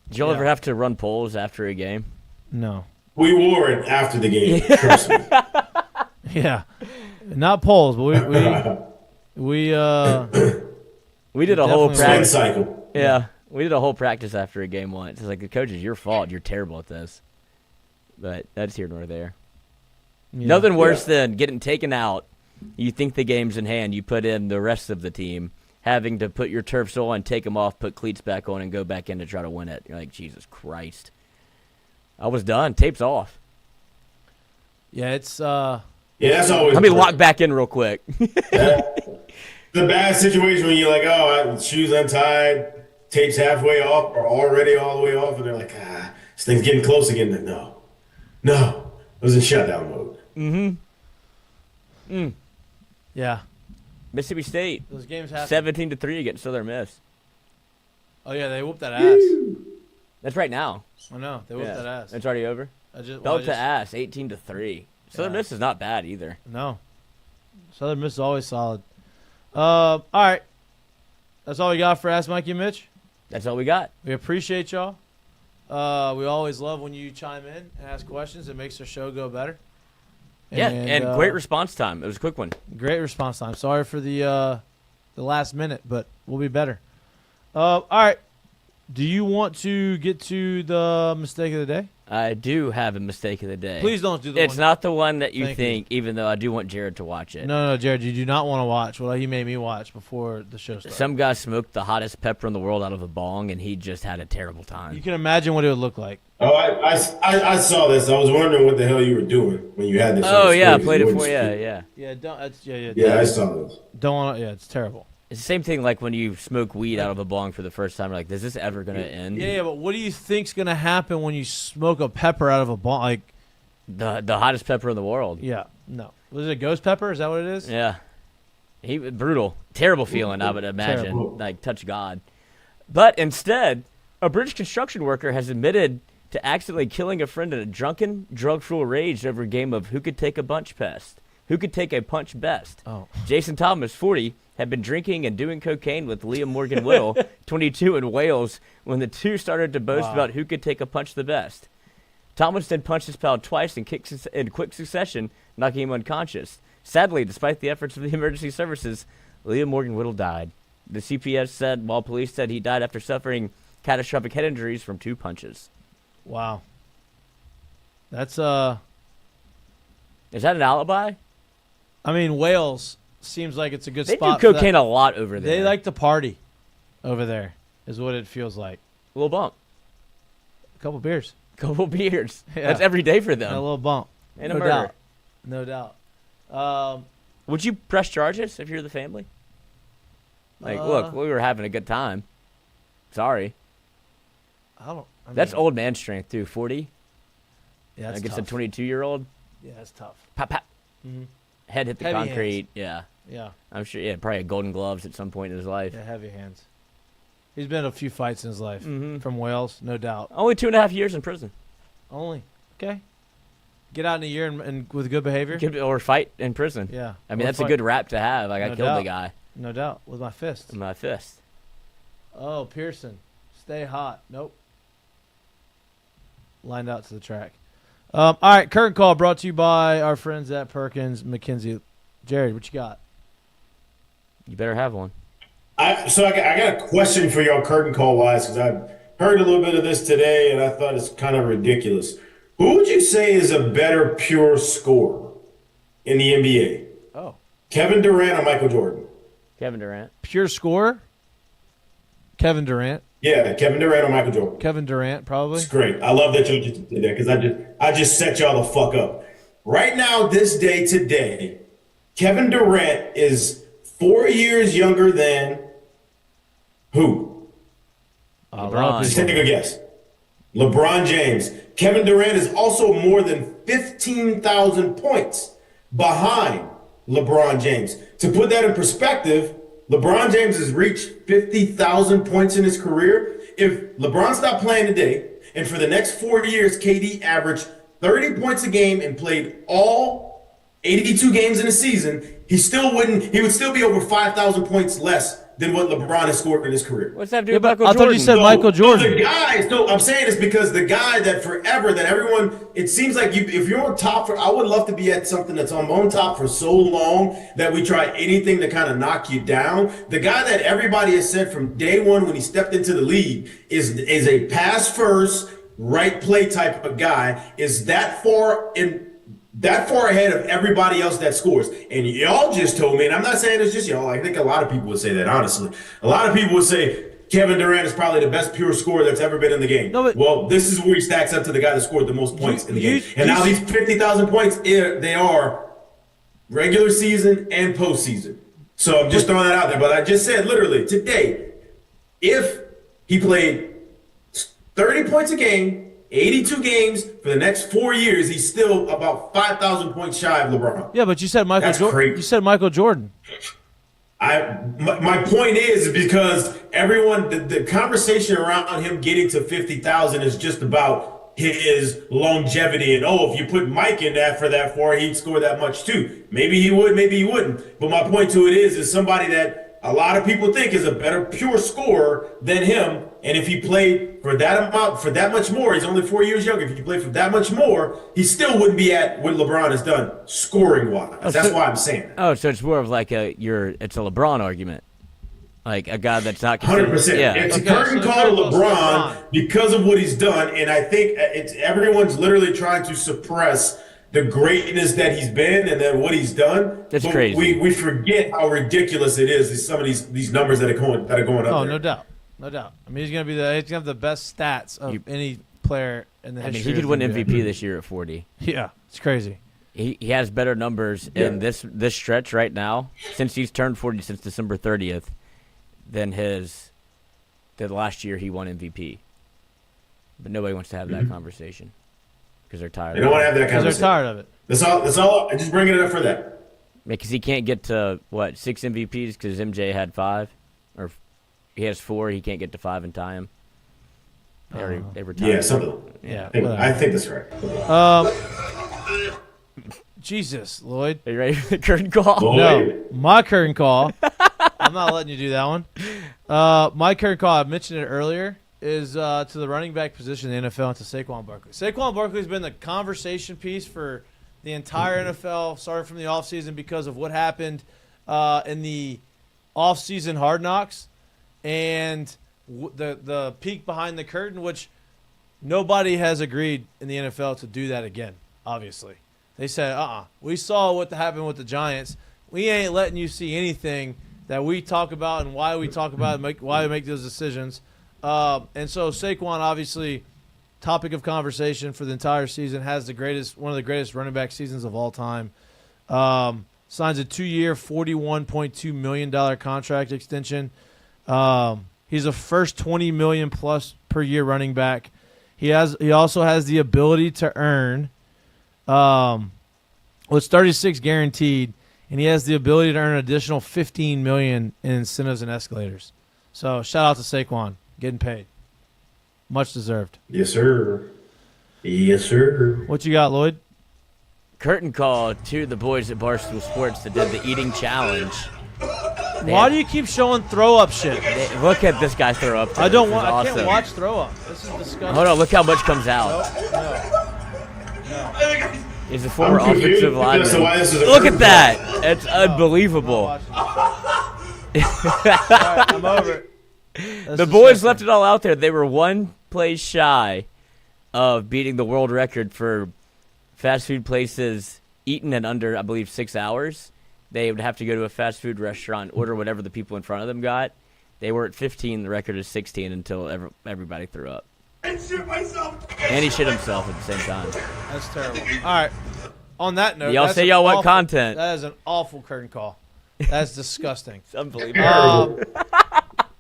H: Did y'all ever have to run polls after a game?
G: No.
I: We wore it after the game. Trust me.
G: Yeah. Not polls, but we
H: did a whole practice
I: cycle.
H: Yeah. We did a whole practice after a game once. It's like, the coach, it's your fault. You're terrible at this. But that's here nor there.
G: Yeah.
H: Nothing worse than getting taken out. You think the game's in hand. You put in the rest of the team, having to put your turfs on, take them off, put cleats back on, and go back in to try to win it. You're like, Jesus Christ. I was done. Tape's off.
G: Yeah, it's
I: Yeah, that's always.
H: Let me lock back in real quick.
I: The bad situation when you're like, shoes untied, tape's halfway off or already all the way off, and they're like, this thing's getting close again. Like, no, it was in shutdown mode.
G: yeah.
H: Mississippi State,
G: Those games happen.
H: 17-3 against Southern Miss.
G: Oh yeah, they whooped that ass.
H: That's right now.
G: I know they whooped that ass.
H: It's already over. Belt to ass, 18-3. Southern Miss is not bad either.
G: No. Southern Miss is always solid. All right. That's all we got for Ask Mikey and Mitch.
H: That's all we got.
G: We appreciate y'all. We always love when you chime in and ask questions. It makes our show go better.
H: And great response time. It was a quick one.
G: Great response time. Sorry for the last minute, but we'll be better. All right. Do you want to get to the mistake of the day?
H: I do have a mistake of the day.
G: Please don't do the
H: It's
G: one.
H: not the one that you
G: Thank
H: think, even though I do want Jared to watch it.
G: No, Jared, you do not want to watch what he made me watch before the show started.
H: Some guy smoked the hottest pepper in the world out of a bong, and he just had a terrible time.
G: You can imagine what it would look like.
I: Oh, I saw this. I was wondering what the hell you were doing when you had this.
H: Oh,
I: on
H: yeah, I
I: screen.
H: played it
I: Wouldn't
H: for you.
I: speak.
H: Yeah.
G: Yeah, don't.
I: Yeah, I saw this.
G: Don't want to. Yeah, it's terrible.
H: It's the same thing like when you smoke weed out of a bong for the first time. You're like, is this ever going to end?
G: Yeah, but what do you think's gonna happen when you smoke a pepper out of a bong? Like
H: The hottest pepper in the world.
G: yeah, no. Was it a ghost pepper? Is that what it is?
H: Yeah. Brutal. Terrible feeling, I would imagine.
I: Terrible.
H: Like, touch God. But instead, a British construction worker has admitted to accidentally killing a friend in a drunken, drug-fueled rage over a game of who could take a punch best. Who could take a punch best?
G: Oh.
H: Jason Thomas, 40, had been drinking and doing cocaine with Liam Morgan Whittle, 22, in Wales, when the two started to boast about who could take a punch the best. Thomas then punched his pal twice in quick succession, knocking him unconscious. Sadly, despite the efforts of the emergency services, Liam Morgan Whittle died. The CPS said, while police said he died after suffering catastrophic head injuries from 2 punches.
G: Wow. That's
H: Is that an alibi?
G: I mean, Wales seems like it's a good
H: They
G: spot.
H: do
G: for
H: cocaine
G: that.
H: a lot over there.
G: They like to party over there, is what it feels like.
H: a little bump.
G: A couple beers.
H: Couple beers.
G: Yeah.
H: That's every day for
G: And a
H: them.
G: little bump.
H: And a
G: no
H: murder.
G: doubt. No doubt.
H: Would you press charges if you're the family? Like, look, we were having a good time. Sorry. That's old man strength, too. 40
G: Yeah, that's
H: against
G: tough.
H: a 22-year-old.
G: Yeah, that's tough.
H: Pop, pop.
G: Mm-hmm.
H: Head hit the
G: Heavy
H: concrete.
G: hands.
H: Yeah.
G: Yeah.
H: I'm sure, probably had golden gloves at some point in his life.
G: Yeah, heavy hands. He's been in a few fights in his life.
H: Mhm.
G: From Wales, no doubt.
H: Only 2.5 years in prison.
G: Only. Okay. Get out in a year and with good behavior.
H: Or fight in prison.
G: Yeah.
H: I mean,
G: Or
H: that's a
G: fight.
H: good rap to have. Like, I
G: No
H: killed
G: doubt.
H: the guy
G: No doubt. With my fist.
H: with my fist.
G: Oh, Pearson. Stay hot. Nope. Lined out to the track. All right, curtain call brought to you by our friends at Perkins McKenzie. Jared, what you got?
H: You better have one.
I: I got a question for y'all curtain call wise because I've heard a little bit of this today and I thought it's kind of ridiculous. Who would you say is a better pure scorer in the NBA?
G: Oh.
I: Kevin Durant or Michael Jordan?
H: Kevin Durant.
G: Pure scorer? Kevin Durant.
I: Yeah, Kevin Durant or Michael Jordan.
G: Kevin Durant, probably.
I: It's great. I love that you just did that because I just set y'all the fuck up. Right now, this day today, Kevin Durant is 4 years younger than who?
H: LeBron.
I: Just take a guess. LeBron James. Kevin Durant is also more than 15,000 points behind LeBron James. To put that in perspective, LeBron James has reached 50,000 points in his career. If LeBron stopped playing today, and for the next 4 years, KD averaged 30 points a game and played all 82 games in a season, he would still be over 5,000 points less than what LeBron has scored in his career.
H: What's that to do with Michael
G: I
H: Jordan?
G: thought you said Michael Jordan.
I: The guy, I'm saying this because the guy that forever, that everyone, it seems like if you're on top I would love to be at something that's on top for so long that we try anything to kind of knock you down. The guy that everybody has said from day one when he stepped into the league is a pass first, right play type of guy, is that far ahead of everybody else that scores. And y'all just told me, and I'm not saying it's just y'all, I think a lot of people would say that, honestly. A lot of people would say Kevin Durant is probably the best pure scorer that's ever been in the game.
G: No,
I: well, this is where he stacks up to the guy that scored the most points in the game. And now these 50,000 points, they are regular season and postseason. So I'm just throwing that out there. But I just said, literally, today, if he played 30 points a game, 82 games for the next 4 years, he's still about 5,000 points shy of LeBron.
G: Yeah, but you said Michael Jordan. You said Michael Jordan.
I: My point is because everyone, the conversation around him getting to 50,000 is just about his longevity and if you put Mike in that for that far, he'd score that much too. Maybe he would, maybe he wouldn't. But my point to it is somebody that a lot of people think is a better pure scorer than him. And if he played for that amount, for that much more, he's only 4 years younger. If he played for that much more, he still wouldn't be at what LeBron has done scoring wise. That's why I'm saying that.
H: Oh, so it's more of like it's a LeBron argument, like a guy that's not
I: 100%.
H: Yeah,
I: It's a curtain call to LeBron because of what he's done, and I think everyone's literally trying to suppress the greatness that he's been and then what he's done.
H: That's crazy.
I: We forget how ridiculous it is. Some of these numbers that are going up there.
G: No doubt. No doubt. I mean, he's gonna have the best stats of any player in the history.
H: I mean, he could win MVP this year at 40.
G: Yeah, it's crazy.
H: He has better numbers in this stretch right now since he's turned 40 since December 30th than the last year he won MVP. But nobody wants to have that conversation because they're tired.
I: They don't want to have that
G: conversation.
I: Because
G: they're tired of it.
I: That's all. I just bring it up for that.
H: Because he can't get to 6 MVPs because MJ had 5 or. He has 4. He can't get to 5 in time. They retired.
I: Yeah, something.
G: Yeah,
I: I think that's right.
G: Jesus, Lloyd.
H: Are you ready for the curtain call?
I: Lloyd.
G: No, my curtain call. I'm not letting you do that one. My curtain call, I mentioned it earlier, is to the running back position in the NFL and to Saquon Barkley. Saquon Barkley has been the conversation piece for the entire NFL, starting from the offseason because of what happened in the offseason Hard Knocks. And the peek behind the curtain, which nobody has agreed in the NFL to do that again, obviously. They said, we saw what happened with the Giants. We ain't letting you see anything that we talk about and why we talk about it, why we make those decisions. And so Saquon, obviously, topic of conversation for the entire season, has one of the greatest running back seasons of all time. Signs a 2-year, $41.2 million contract extension. He's a first $20 million plus per year running back. He also has the ability to earn, it's 36 guaranteed, and he has the ability to earn an additional $15 million in incentives and escalators. So shout out to Saquon, getting paid, much deserved.
I: Yes, sir. Yes, sir.
G: What you got, Lloyd?
H: Curtain call to the boys at Barstool Sports that did the eating challenge.
G: Why do you keep showing throw up shit?
H: Look at this guy throw up.
G: I can't watch throw up. This is disgusting.
H: Hold on, look how much comes out.
G: No.
H: He's a former offensive lineman.
I: So why this is a
H: Look at
I: curtain
H: that. It's unbelievable.
G: All right, I'm over it.
H: The boys left it all out there. They were one place shy of beating the world record for fast food places eaten in under, I believe, 6 hours. They would have to go to a fast food restaurant, order whatever the people in front of them got. They were at 15. The record is 16 until everybody threw up.
F: And shit myself.
H: And he shit himself at the same time.
G: That's terrible. All right. On that note,
H: y'all say y'all want content.
G: That is an awful curtain call. That's disgusting.
H: It's unbelievable.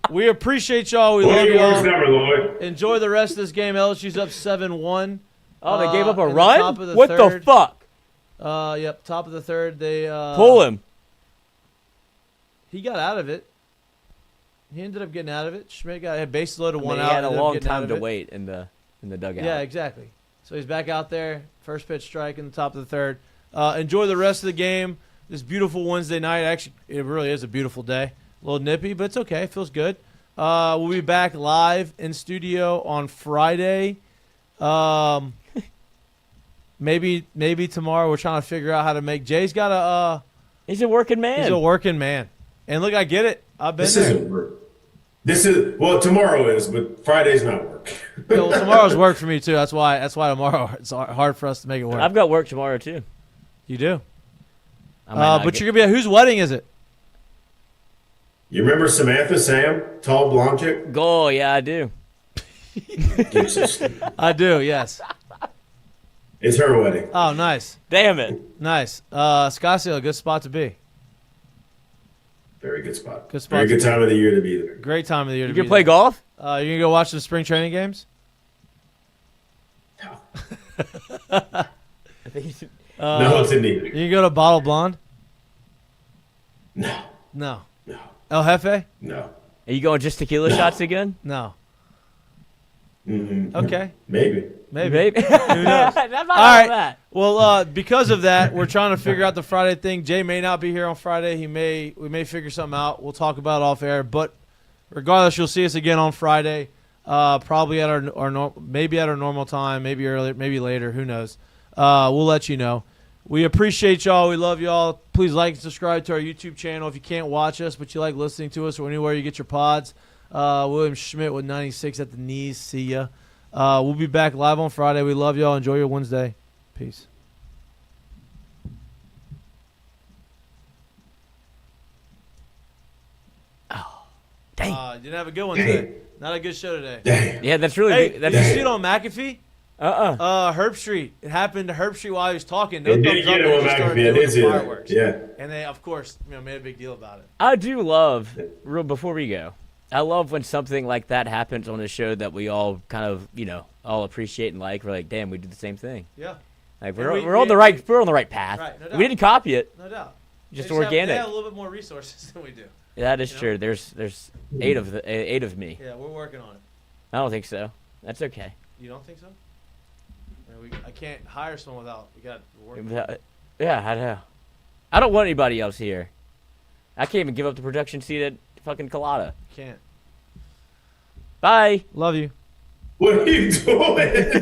G: We appreciate y'all. We
I: What
G: love
I: are your
G: y'all.
I: words number, Lloyd?
G: Enjoy the rest of this game. LSU's up 7-1.
H: Oh, they gave up a
G: in the
H: run?
G: top of the
H: What
G: third.
H: the fuck?
G: Yep, top of the third. They
H: Pull him.
G: He got out of it. He ended up getting out of it. Schmidt had bases loaded, one
H: He
G: out.
H: had a
G: ended up
H: long
G: getting out
H: time
G: of
H: to
G: it.
H: wait in the dugout.
G: Yeah, exactly. So he's back out there. First pitch strike in the top of the third. Enjoy the rest of the game. This beautiful Wednesday night. Actually, it really is a beautiful day. A little nippy, but it's okay. It feels good. We'll be back live in studio on Friday. Maybe tomorrow. We're trying to figure out how to make. Jay's got a.
H: He's a working man.
G: He's a working man. And look, I get it. I've been
I: This
G: there.
I: isn't work. Well, tomorrow is, but Friday's not work.
G: Yeah, well, tomorrow's work for me too. That's why tomorrow it's hard for us to make it work.
H: I've got work tomorrow too.
G: You do.
H: But
G: you're gonna be at whose wedding is it?
I: You remember Samantha Sam, tall blonde chick?
H: Oh yeah, I do.
I: Jesus.
G: I do. Yes.
I: It's her wedding.
G: Oh, nice.
H: Damn it.
G: Nice. Scottsdale, good spot to be.
I: Very good spot.
G: Good spot.
I: Very good time of the year to be there.
G: Great time of the year
H: You
G: to be
H: gonna play
G: there.
H: golf?
G: You gonna go watch the spring training games?
I: No.
H: I think you should.
I: No, it's in neither.
G: You can go to Bottle Blonde?
I: No.
G: No.
I: No.
G: El Jefe?
I: No.
H: Are you going just tequila shots again?
G: No.
I: Mm-hmm.
G: Okay.
I: Maybe.
H: Maybe.
G: Who knows?
H: That's not
G: All
H: all
G: right.
H: that.
G: Well, because of that, we're trying to figure out the Friday thing. Jay may not be here on Friday. We may figure something out. We'll talk about it off air. But regardless, you'll see us again on Friday. Probably at maybe at our normal time, maybe earlier, maybe later. Who knows? We'll let you know. We appreciate y'all. We love y'all. Please like and subscribe to our YouTube channel if you can't watch us, but you like listening to us or anywhere you get your pods. William Schmidt with 96 at the knees. See ya. We'll be back live on Friday. We love y'all. Enjoy your Wednesday. Peace.
H: Oh, dang.
G: You didn't have a good one today. Not a good show today.
I: Damn.
H: Yeah, that's really
G: Hey,
H: big.
G: did
H: That's
G: you see it on McAfee? Herb Street. It happened to Herb Street while he was talking. No
I: It
G: thumbs
I: did
G: up,
I: get
G: and
I: him
G: he
I: on
G: started
I: McAfee. I
G: doing
I: did see
G: the
I: that.
G: fireworks.
I: Yeah.
G: And they, of course, made a big deal about it.
H: I do love, before we go, I love when something like that happens on a show that we all kind of, all appreciate and like. We're like, damn, we did the same thing.
G: Yeah.
H: Like
G: And
H: we're on the right path.
G: Right, no doubt.
H: We didn't copy it.
G: No doubt.
H: Just
G: They
H: organic.
G: They have a little bit more resources than we do.
H: That is
G: You know?
H: true. There's eight of me.
G: Yeah, we're working on it.
H: I don't think so. That's okay.
G: You don't think so? I can't hire someone without we got to work.
H: Yeah, I know. I don't want anybody else here. I can't even give up the production seat at fucking Colada.
G: Can't.
H: Bye.
G: Love you.
I: What are you doing?